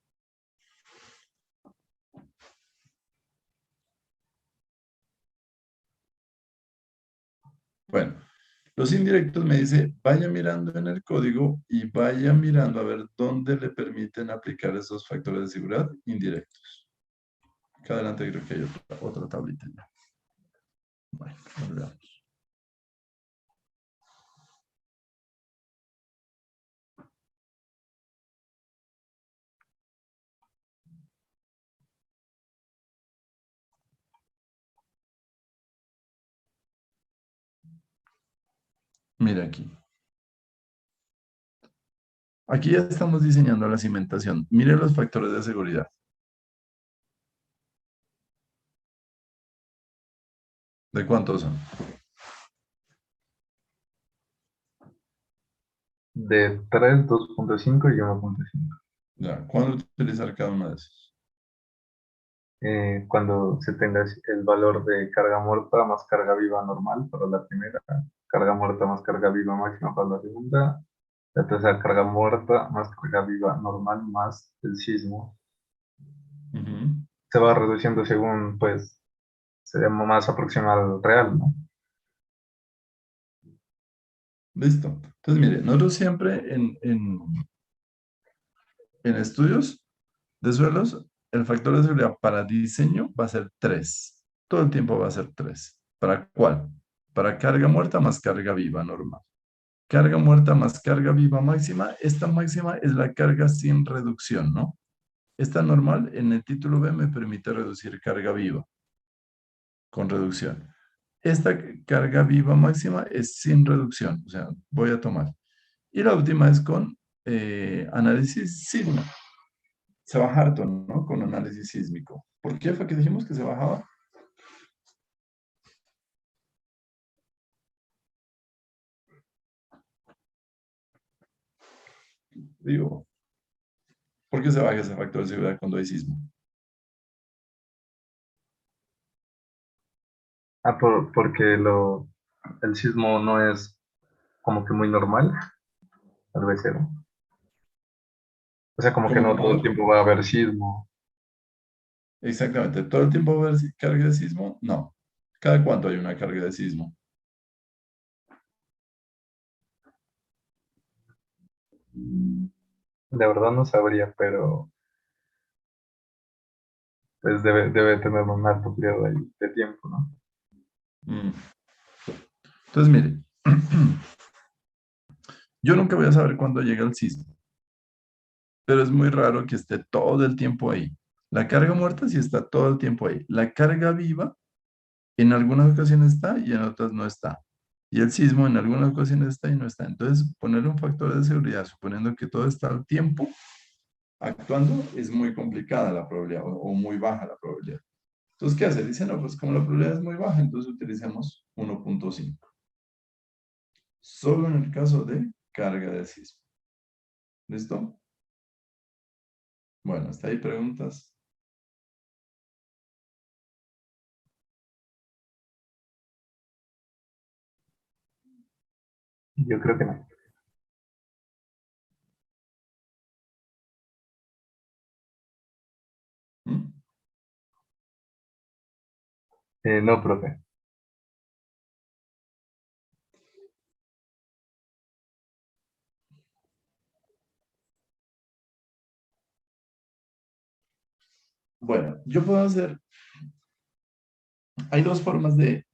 Bueno, los indirectos me dice, vaya mirando en el código y vaya mirando a ver dónde le permiten aplicar esos factores de seguridad indirectos. Acá adelante creo que hay otra tablita ya. Bueno, veamos. Mira aquí. Aquí ya estamos diseñando la cimentación. Mire los factores de seguridad. ¿De cuántos son? De 3, 2.5 y 1.5. Ya, ¿cuándo utilizar cada uno de esos? Cuando se tenga el valor de carga muerta más carga viva normal para la primera, carga muerta más carga viva máxima para la segunda, la tercera carga muerta más carga viva normal más el sismo. Ujú. Se va reduciendo según, pues, sea más aproximado al real, ¿no? Listo. Entonces, mire, nosotros siempre en estudios de suelos, el factor de seguridad para diseño va a ser 3. Todo el tiempo va a ser 3. ¿Para cuál? Para carga muerta más carga viva normal. Carga muerta más carga viva máxima. Esta máxima es la carga sin reducción, ¿no? Esta normal en el título B me permite reducir carga viva con reducción. Esta carga viva máxima es sin reducción, o sea, voy a tomar. Y la última es con análisis sísmico. Se baja harto, ¿no? Con análisis sísmico. ¿Por qué fue que dijimos que se bajaba? Digo, ¿por qué se baja ese factor de seguridad cuando hay sismo? Porque el sismo no es como que muy normal, tal vez cero. O sea, como que ¿Cómo no no? todo el tiempo va a haber sismo. Exactamente. ¿Todo el tiempo va a haber carga de sismo? No. ¿Cada cuánto hay una carga de sismo? De verdad no sabría, pero pues debe tener un alto periodo de tiempo, ¿no? Mm. Entonces, mire, yo nunca voy a saber cuándo llega el sismo, pero es muy raro que esté todo el tiempo ahí. La carga muerta sí está todo el tiempo ahí. La carga viva en algunas ocasiones está y en otras no está. Y el sismo en algunas ocasiones está y no está. Entonces, poner un factor de seguridad, suponiendo que todo está al tiempo actuando, es muy complicada la probabilidad o muy baja la probabilidad. Entonces, ¿qué hace? Dice, no, pues como la probabilidad es muy baja, entonces utilicemos 1.5. Solo en el caso de carga de sismo. ¿Listo? Bueno, ¿hasta ahí preguntas? Yo creo que no. ¿Mm? No, profe. Bueno, yo puedo hacer, hay dos formas de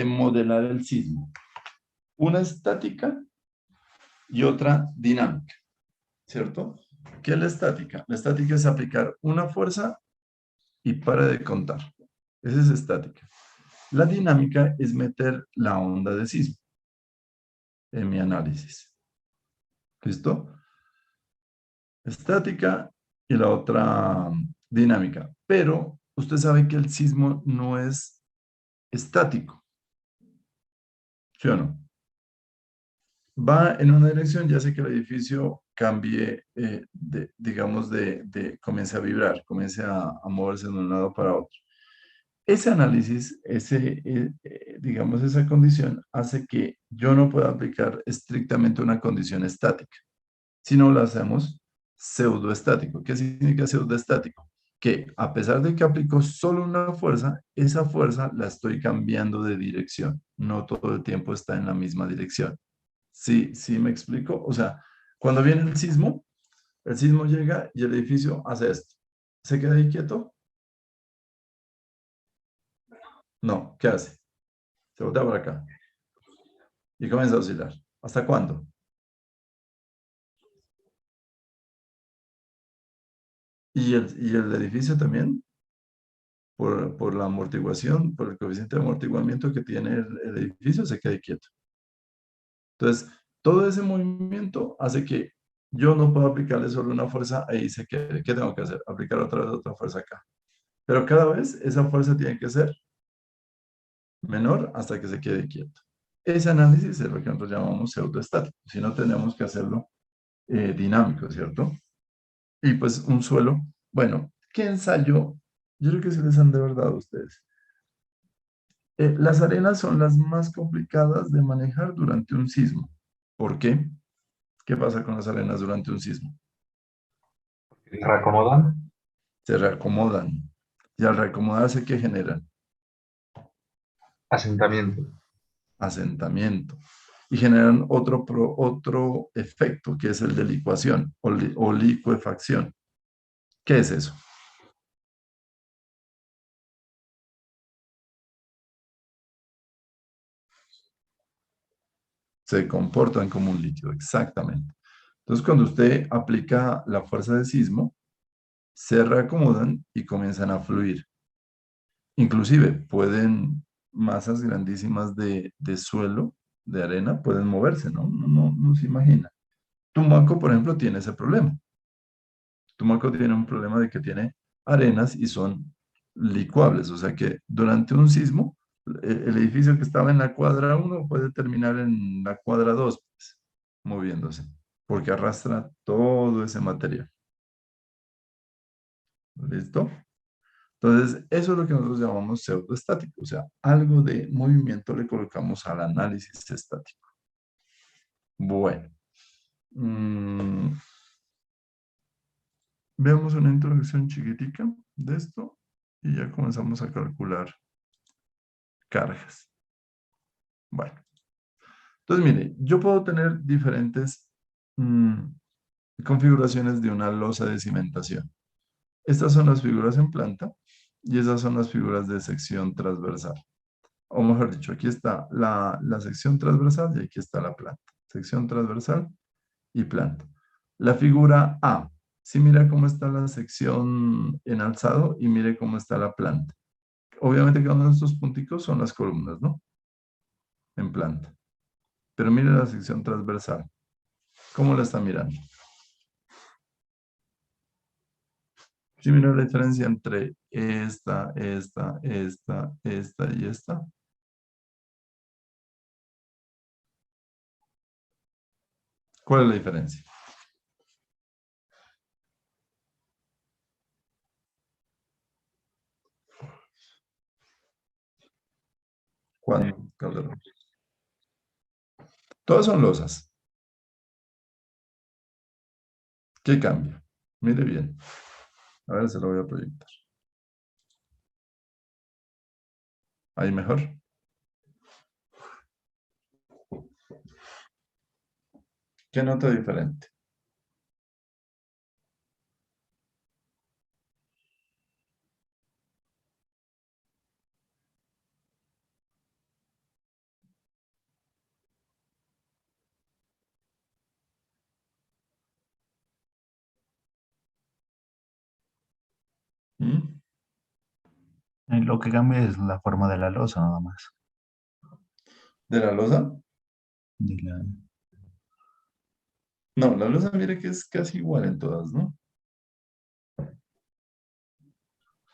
modelar el sismo. Una estática y otra dinámica, ¿cierto? ¿Qué es la estática? La estática es aplicar una fuerza y para de contar. Esa es estática. La dinámica es meter la onda de sismo en mi análisis. ¿Listo? Estática y la otra dinámica. Pero usted sabe que el sismo no es estático, ¿sí o no? Va en una dirección, ya sé que el edificio cambie, digamos, comience a vibrar, comience a moverse de un lado para otro. Ese análisis, digamos, esa condición hace que yo no pueda aplicar estrictamente una condición estática, sino lo hacemos pseudoestático. ¿Qué significa pseudoestático? Que a pesar de que aplico solo una fuerza, esa fuerza la estoy cambiando de dirección. No todo el tiempo está en la misma dirección. ¿Sí, sí me explico? O sea, cuando viene el sismo llega y el edificio hace esto. ¿Se queda ahí quieto? No, ¿qué hace? Se voltea para acá y comienza a oscilar. ¿Hasta cuándo? Y el edificio también, por la amortiguación, por el coeficiente de amortiguamiento que tiene el edificio, se quede quieto. Entonces, todo ese movimiento hace que yo no pueda aplicarle solo una fuerza ahí se quede. ¿Qué tengo que hacer? Aplicar otra vez otra fuerza acá. Pero cada vez esa fuerza tiene que ser menor hasta que se quede quieto. Ese análisis es lo que nosotros llamamos pseudoestático. Si no, tenemos que hacerlo dinámico, ¿cierto? Y pues un suelo, bueno, ¿qué ensayo? Yo creo que se les han de verdad a ustedes. Las arenas son las más complicadas de manejar durante un sismo. ¿Por qué? ¿Qué pasa con las arenas durante un sismo? ¿Se reacomodan? Se reacomodan. Y al reacomodarse, ¿qué generan? Asentamiento. Asentamiento. Y generan otro efecto, que es el de licuación o licuefacción. ¿Qué es eso? Se comportan como un líquido, exactamente. Entonces, cuando usted aplica la fuerza de sismo, se reacomodan y comienzan a fluir. Inclusive pueden, masas grandísimas de suelo, de arena, pueden moverse, ¿no? No se imagina. Tumaco, por ejemplo, tiene ese problema. Tumaco tiene un problema de que tiene arenas y son licuables, o sea que durante un sismo, el edificio que estaba en la cuadra 1 puede terminar en la cuadra 2, pues, moviéndose, porque arrastra todo ese material. ¿Listo? Entonces, eso es lo que nosotros llamamos pseudoestático, o sea, algo de movimiento le colocamos al análisis estático. Bueno, veamos una introducción chiquitica de esto y ya comenzamos a calcular cargas. Bueno, entonces mire, yo puedo tener diferentes configuraciones de una losa de cimentación. Estas son las figuras en planta y esas son las figuras de sección transversal. O mejor dicho, aquí está la sección transversal y aquí está la planta. Sección transversal y planta. La figura A, sí, mira cómo está la sección en alzado y mire cómo está la planta. Obviamente cada uno de estos punticos son las columnas, ¿no? En planta. Pero mire la sección transversal. ¿Cómo la está mirando? ¿Sí mira la diferencia entre esta y esta? ¿Cuál es la diferencia? Juan Calderón. Todas son losas. ¿Qué cambia? Mire bien. A ver, se lo voy a proyectar. Ahí mejor. ¿Qué nota diferente? ¿Mm? Lo que cambia es la forma de la losa, nada más. ¿De la losa? De la- No, la losa mire que es casi igual en todas, ¿no?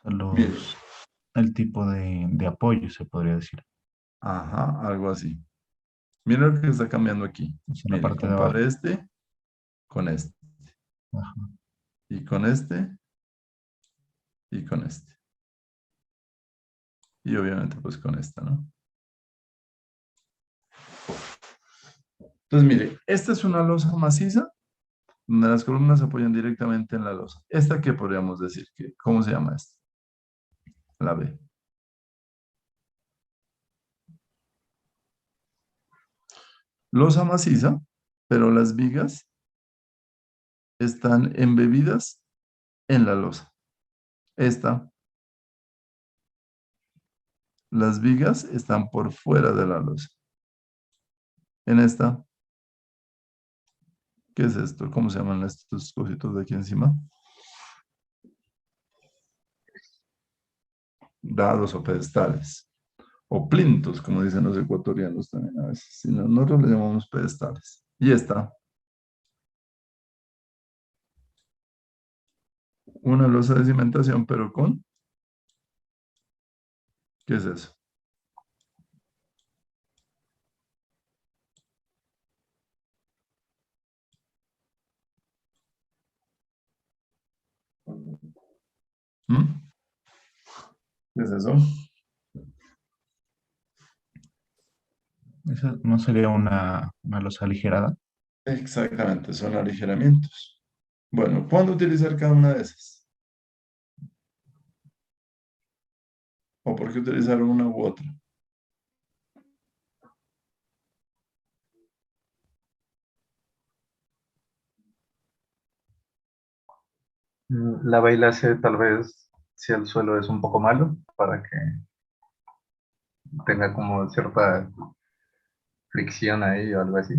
son Mire. el tipo de apoyo, se podría decir. Ajá, algo así. Mira lo que está cambiando aquí. Es en la Mire, parte de abajo. compare este con este. Ajá. Y con este y con este. Y obviamente pues con esta, ¿no? Entonces, mire, esta es una losa maciza donde las columnas se apoyan directamente en la losa. ¿Esta qué podríamos decir? ¿Cómo se llama esta? La B. Losa maciza, pero las vigas están embebidas en la losa. Esta, las vigas están por fuera de la losa. En esta, ¿qué es esto? ¿Cómo se llaman estos cositos de aquí encima? Dados o pedestales. O plintos, como dicen los ecuatorianos también a veces. Si no, nosotros le llamamos pedestales. Y esta, una losa de cimentación, pero con, ¿qué es eso? ¿Mm? ¿Qué es eso? ¿Eso no sería una losa aligerada? Exactamente, son aligeramientos. Bueno, ¿cuándo utilizar cada una de esas? ¿O por qué utilizar una u otra? La bailase tal vez si el suelo es un poco malo, para que tenga como cierta fricción ahí o algo así.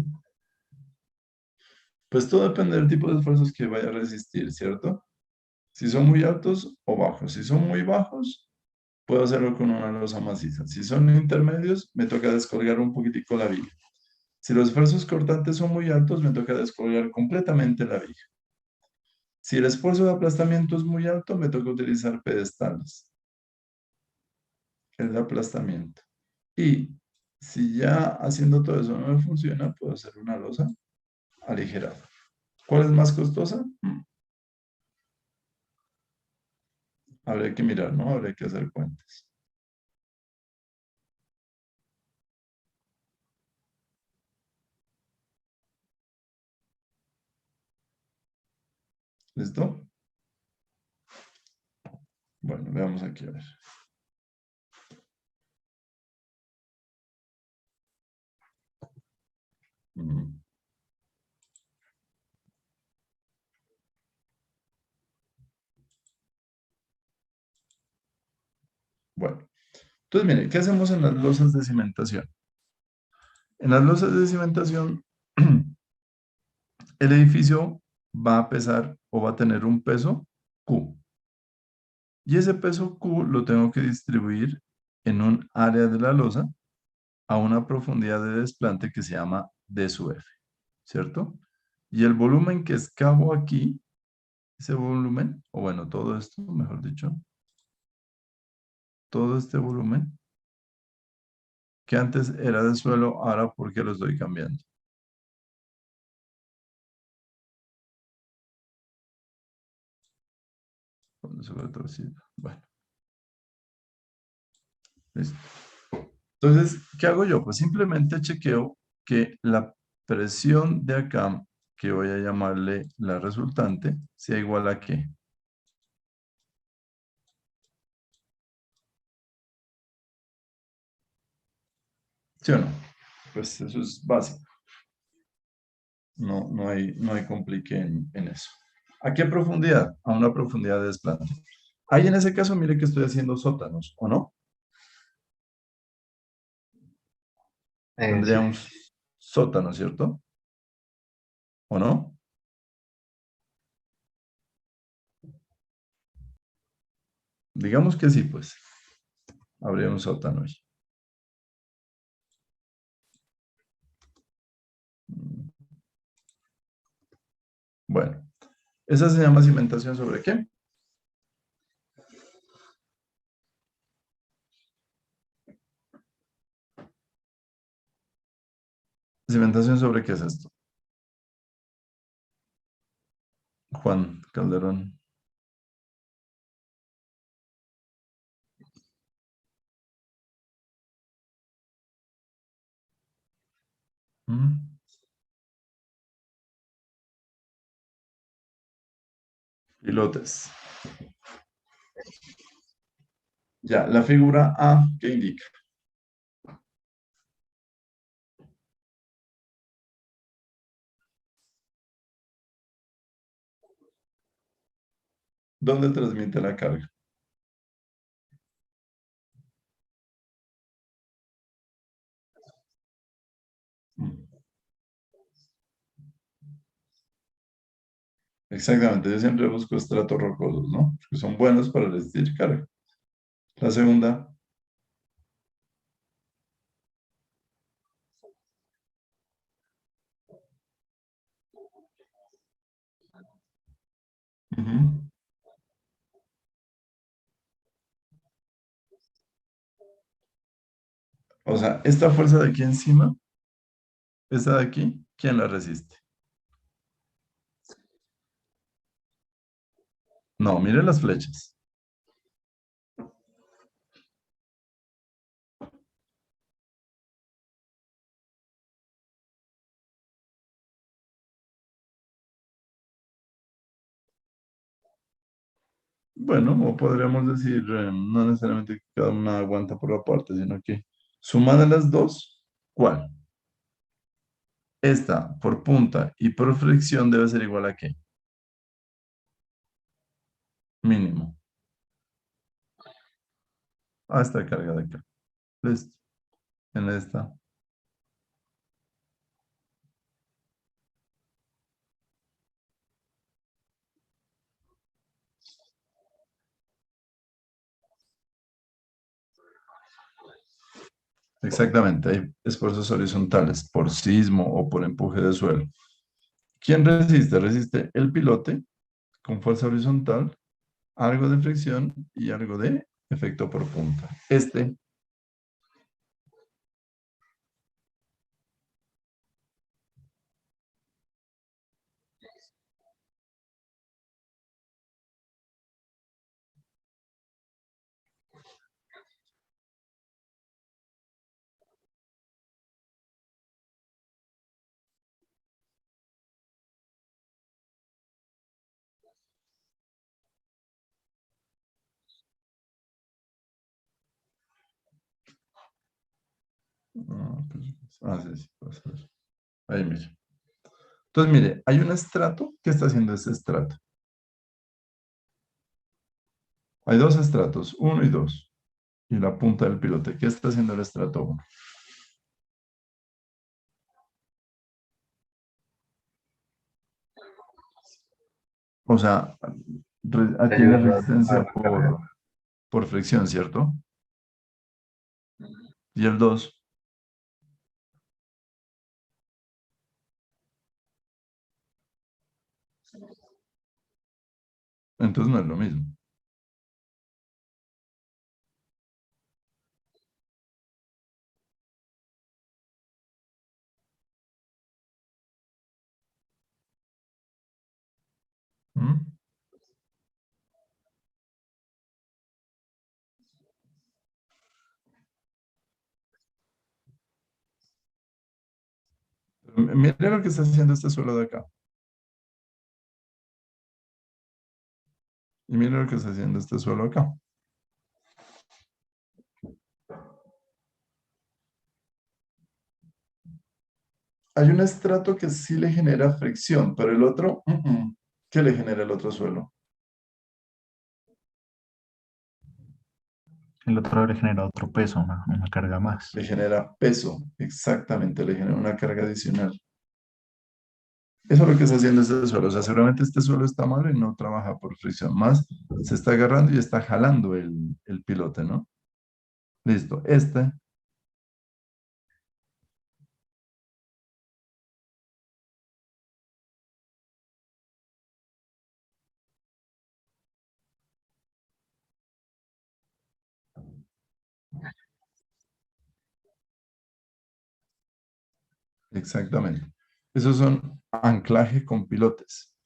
Pues todo depende del tipo de esfuerzos que vaya a resistir, ¿cierto? Si son muy altos o bajos. Si son muy bajos, puedo hacerlo con una losa maciza. Si son intermedios, me toca descolgar un poquitico la viga. Si los esfuerzos cortantes son muy altos, me toca descolgar completamente la viga. Si el esfuerzo de aplastamiento es muy alto, me toca utilizar pedestales. El de aplastamiento. Y si ya haciendo todo eso no me funciona, puedo hacer una losa aligerada. ¿Cuál es más costosa? Habría que mirar, ¿no? Habría que hacer cuentas. ¿Listo? Bueno, veamos aquí a ver. Mm. Bueno, entonces mire, ¿qué hacemos en las losas de cimentación? En las losas de cimentación, el edificio va a pesar o va a tener un peso Q. Y ese peso Q lo tengo que distribuir en un área de la losa a una profundidad de desplante que se llama D sub F, ¿cierto? Y el volumen que excavo aquí, ese volumen, o bueno, todo esto, mejor dicho, todo este volumen, que antes era de suelo, ahora ¿por qué lo estoy cambiando? Cuando se ve torcido. Bueno, listo. Entonces, ¿qué hago yo? Pues simplemente chequeo que la presión de acá, que voy a llamarle la resultante, sea igual a qué. ¿Sí o no? Pues eso es básico. No hay complique en eso. ¿A qué profundidad? A una profundidad de desplante. Ahí en ese caso, mire que estoy haciendo sótanos, ¿o no? Sí. Tendríamos sótano, ¿cierto? ¿O no? Digamos que sí, pues. Habría un sótano ahí. Bueno, esa se llama cimentación sobre qué? ¿Cimentación sobre qué es esto? Juan Calderón. ¿Mm? Pilotes. Ya, la figura A, ¿qué indica? ¿Dónde transmite la carga? Mm. Exactamente, yo siempre busco estratos rocosos, ¿no? Que son buenos para resistir carga. La segunda, ujú. O sea, esta fuerza de aquí encima, esta de aquí, ¿quién la resiste? No, mire las flechas. Bueno, o podríamos decir, no necesariamente que cada una aguanta por aparte, sino que sumadas las dos, ¿cuál? Esta por punta y por fricción debe ser igual a qué? Mínimo. A esta carga de acá. Listo. En esta. Exactamente. Hay esfuerzos horizontales por sismo o por empuje de suelo. ¿Quién resiste? Resiste el pilote con fuerza horizontal, algo de fricción y algo de efecto por punta. Este, sí, sí, puede ser. Ahí mire. Entonces, mire, hay un estrato. ¿Qué está haciendo ese estrato? Hay dos estratos, uno y dos. Y la punta del pilote. ¿Qué está haciendo el estrato uno? O sea, tiene Ayuda a resistencia la carga. por fricción, ¿cierto? Y el 2 entonces no es lo mismo. ¿Mm? Mire lo que está haciendo este suelo de acá. Y mire lo que está haciendo este suelo acá. Hay un estrato que sí le genera fricción, pero el otro, ¿qué le genera el otro suelo? El otro le genera otro peso, una carga más. Le genera peso, exactamente, le genera una carga adicional. Eso es lo que está haciendo este suelo. O sea, seguramente este suelo está mal y no trabaja por fricción. Más se está agarrando y está jalando el pilote, ¿no? Listo. Este, exactamente. Esos son anclaje con pilotes.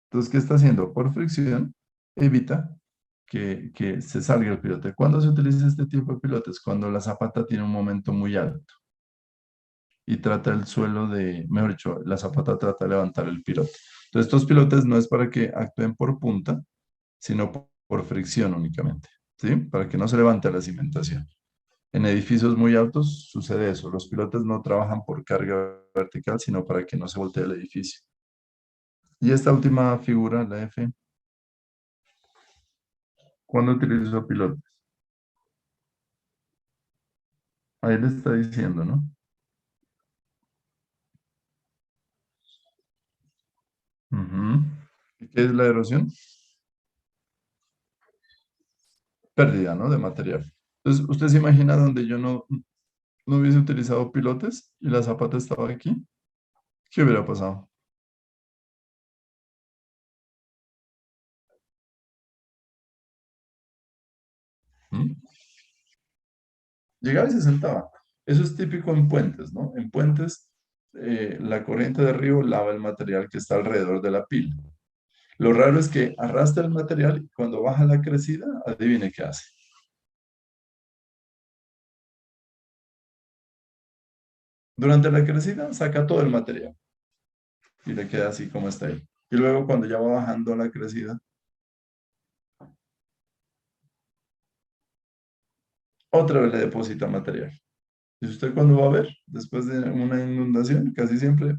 Entonces, ¿qué está haciendo? Por fricción, evita que se salga el pilote. ¿Cuándo se utiliza este tipo de pilotes? Cuando la zapata tiene un momento muy alto y trata el suelo de, mejor dicho, la zapata trata de levantar el pilote. Entonces, estos pilotes no es para que actúen por punta, sino por fricción únicamente, ¿sí? Para que no se levante la cimentación. En edificios muy altos sucede eso. Los pilotes no trabajan por carga vertical, sino para que no se voltee el edificio. Y esta última figura, la F, ¿cuándo utilizo pilotes? Ahí le está diciendo, ¿no? Ujú. ¿Y qué es la erosión? Pérdida, ¿no? De material. Entonces, ¿usted se imagina donde yo no hubiese utilizado pilotes y la zapata estaba aquí? ¿Qué hubiera pasado? ¿Mm? Llegaba y se sentaba. Eso es típico en puentes, ¿no? En puentes, la corriente de río lava el material que está alrededor de la pila. Lo raro es que arrastra el material y cuando baja la crecida, adivine qué hace. Durante la crecida saca todo el material y le queda así como está ahí. Y luego cuando ya va bajando la crecida, otra vez le deposita material. Y usted cuando va a ver, después de una inundación, casi siempre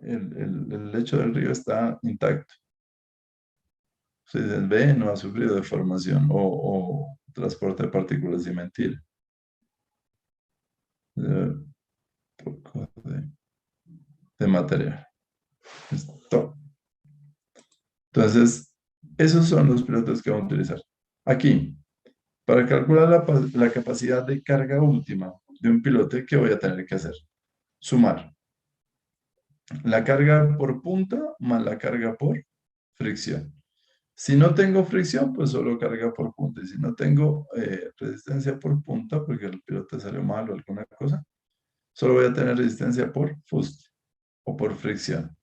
el lecho del río está intacto. Usted ve, no ha sufrido deformación o transporte de partículas y mentira. Un poco de material. Listo. Entonces, esos son los pilotos que vamos a utilizar. Aquí, para calcular la capacidad de carga última de un pilote, ¿qué voy a tener que hacer? Sumar la carga por punta más la carga por fricción. Si no tengo fricción, pues solo carga por punta. Y si no tengo resistencia por punta, porque el pilote salió mal o alguna cosa, solo voy a tener resistencia por fuste o por fricción.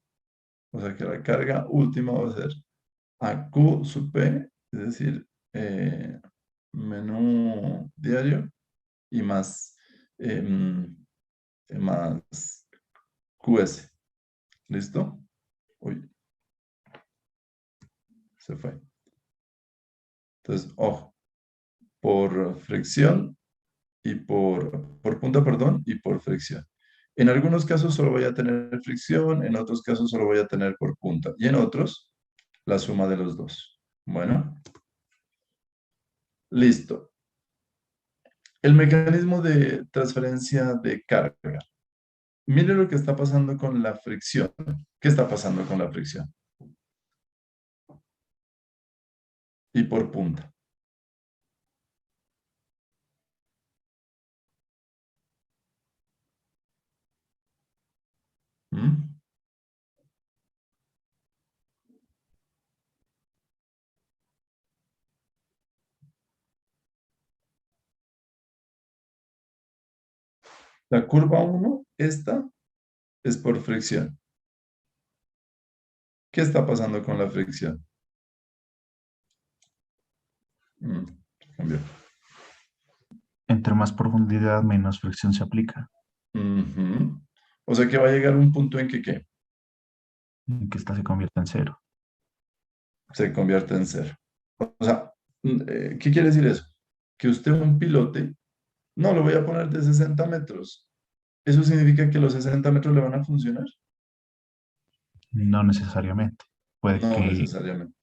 O sea que la carga última va a ser a Q sub P, es decir, menú diario y em, más QS. ¿Listo? Uy, se fue. Entonces, ojo, por fricción y por punta, perdón, y por fricción. En algunos casos solo voy a tener fricción, en otros casos solo voy a tener por punta y en otros la suma de los dos. Bueno, listo. El mecanismo de transferencia de carga. Mire lo que está pasando con la fricción. ¿Qué está pasando con la fricción? Y por punta. ¿Mm? La curva uno, esta es por fricción. ¿Qué está pasando con la fricción? Mm, cambió. Entre más profundidad, menos fricción se aplica. Ujú. O sea que va a llegar un punto en que ¿qué? En que esta se convierta en cero. Se convierte en cero. O sea, ¿qué quiere decir eso? Que usted un pilote, no lo voy a poner de 60 metros. ¿Eso significa que los 60 metros le van a funcionar? No necesariamente. Puede No que, necesariamente.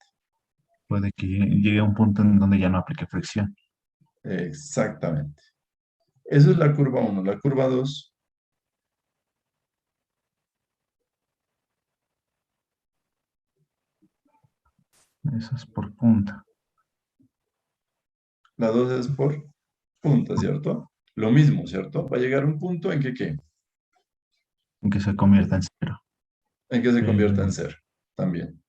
puede que llegue a un punto en donde ya no aplique fricción. Exactamente. Eso es la curva 1. La curva 2, Eso es por punta. la 2 es por punta, ¿cierto? Lo mismo, ¿cierto? Va a llegar un punto en que ¿qué? En que se convierta en cero. En que se convierta en Pero cero también.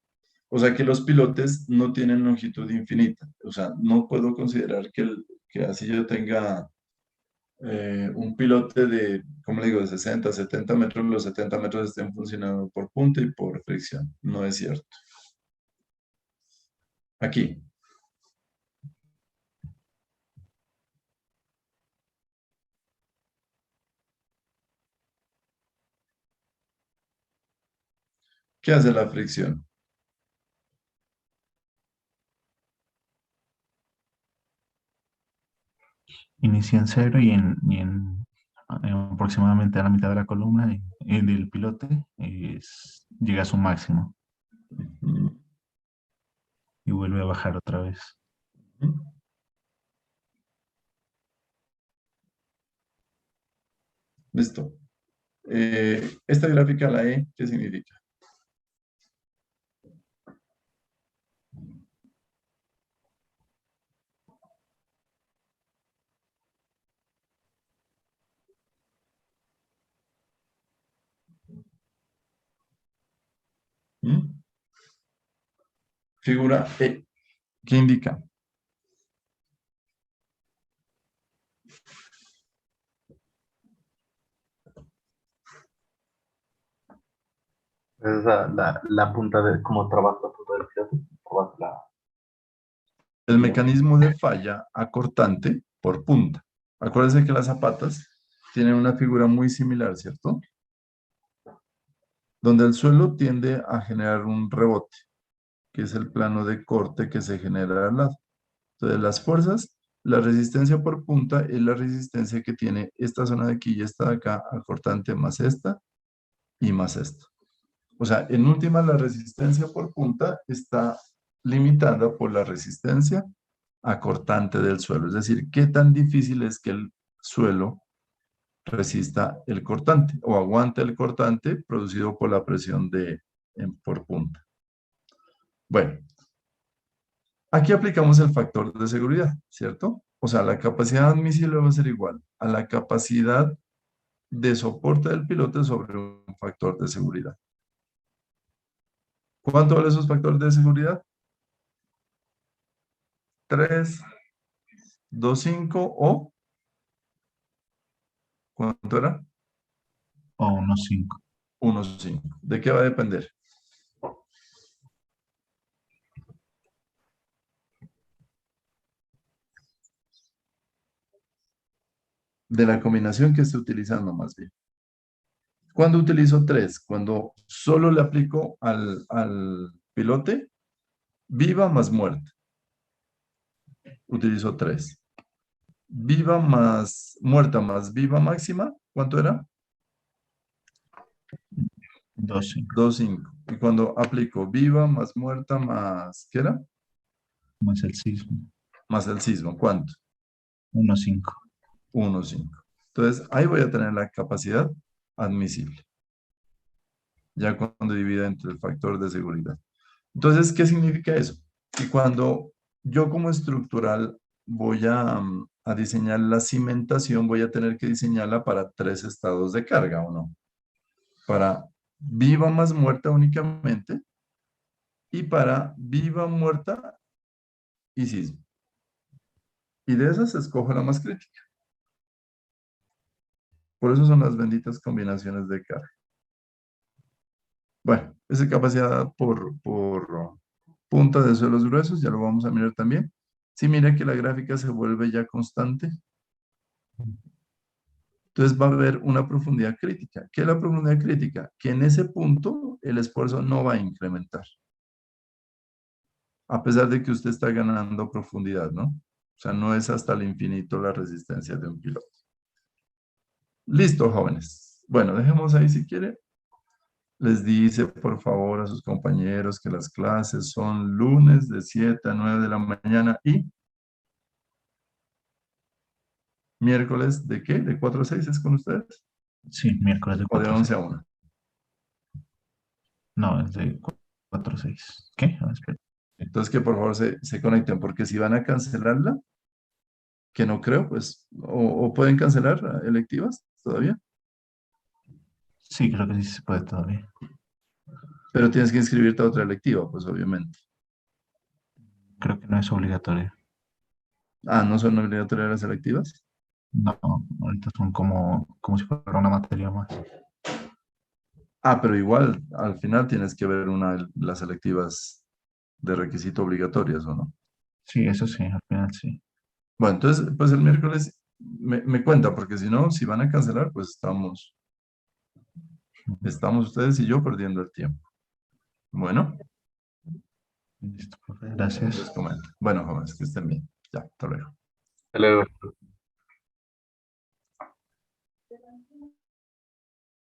O sea que los pilotes no tienen longitud infinita. O sea, no puedo considerar que así yo tenga un pilote de, ¿cómo le digo?, de 60, 70 metros, los 70 metros estén funcionando por punta y por fricción. No es cierto. Aquí, ¿qué hace la fricción? inicia en cero y en aproximadamente a la mitad de la columna del pilote llega a su máximo Mm, y vuelve a bajar otra vez. mm. Listo. Esta gráfica, la E, ¿qué significa? ¿Mm? Figura E, ¿qué indica? Es la punta de cómo trabaja la punta del piloto. Trabaja El mecanismo de falla acortante por punta. Acuérdense que las zapatas tienen una figura muy similar, ¿cierto? Donde el suelo tiende a generar un rebote, que es el plano de corte que se genera al lado. Entonces, las fuerzas, la resistencia por punta es la resistencia que tiene esta zona de aquí y esta de acá, acortante más esta y más esta. O sea, en última, la resistencia por punta está limitada por la resistencia acortante del suelo. Es decir, qué tan difícil es que el suelo resista el cortante o aguante el cortante producido por la presión por punta. Bueno, aquí aplicamos el factor de seguridad, ¿cierto? O sea, la capacidad admisible va a ser igual a la capacidad de soporte del pilote sobre un factor de seguridad. ¿Cuánto valen esos factores de seguridad? 3, 2, 5 o ¿cuánto era? O unos 5. 1, 5. ¿De qué va a depender? De la combinación que esté utilizando más bien. ¿Cuándo utilizo 3? Cuando solo le aplico al pilote viva más muerta. Utilizo 3. Viva más muerta más viva máxima. ¿Cuánto era? 2, 5. 2, 5. Y cuando aplico viva más muerta más, ¿qué era? Más el sismo. Más el sismo. ¿Cuánto? 1, 5. 1, 5. Entonces, ahí voy a tener la capacidad admisible. Ya cuando divida entre el factor de seguridad. Entonces, ¿qué significa eso? Que cuando yo como estructural voy a diseñar la cimentación, voy a tener que diseñarla para 3 estados de carga, ¿o no? Para viva más muerta únicamente y para viva, muerta y sismo. Y de esas escojo la más crítica. Por eso son las benditas combinaciones de carga. Bueno, esa capacidad por punta de suelos gruesos, ya lo vamos a mirar también. Si mira que la gráfica se vuelve ya constante. Entonces va a haber una profundidad crítica. ¿Qué es la profundidad crítica? Que en ese punto el esfuerzo no va a incrementar, a pesar de que usted está ganando profundidad, ¿no? O sea, no es hasta el infinito la resistencia de un piloto. Listo, jóvenes. Bueno, dejemos ahí si quiere. Les dice, por favor, a sus compañeros que las clases son lunes de 7 a 9 de la mañana y miércoles de ¿qué? ¿De 4 a 6 es con ustedes? Sí, miércoles de ¿O de 4 a 11 a 6. 1? No, es de 4 a 6. ¿Qué? Ah, espera. Entonces que por favor se conecten, porque si van a cancelarla, que no creo, pues, o pueden cancelar electivas todavía, Sí, creo que sí se puede todavía. pero tienes que inscribirte a otra electiva, pues obviamente. Creo que no es obligatorio. Ah, ¿no son obligatorias las electivas? No, ahorita son como si fuera una materia más. Ah, pero igual, al final tienes que ver las electivas de requisito obligatorias, ¿o no? Sí, eso sí, al final sí. Bueno, entonces, pues el miércoles me cuenta, porque si no, si van a cancelar, pues estamos ustedes y yo perdiendo el tiempo. Bueno, Listo, profe. les Gracias. comento. Bueno, jóvenes, que estén bien. Ya, hasta luego. Hasta luego.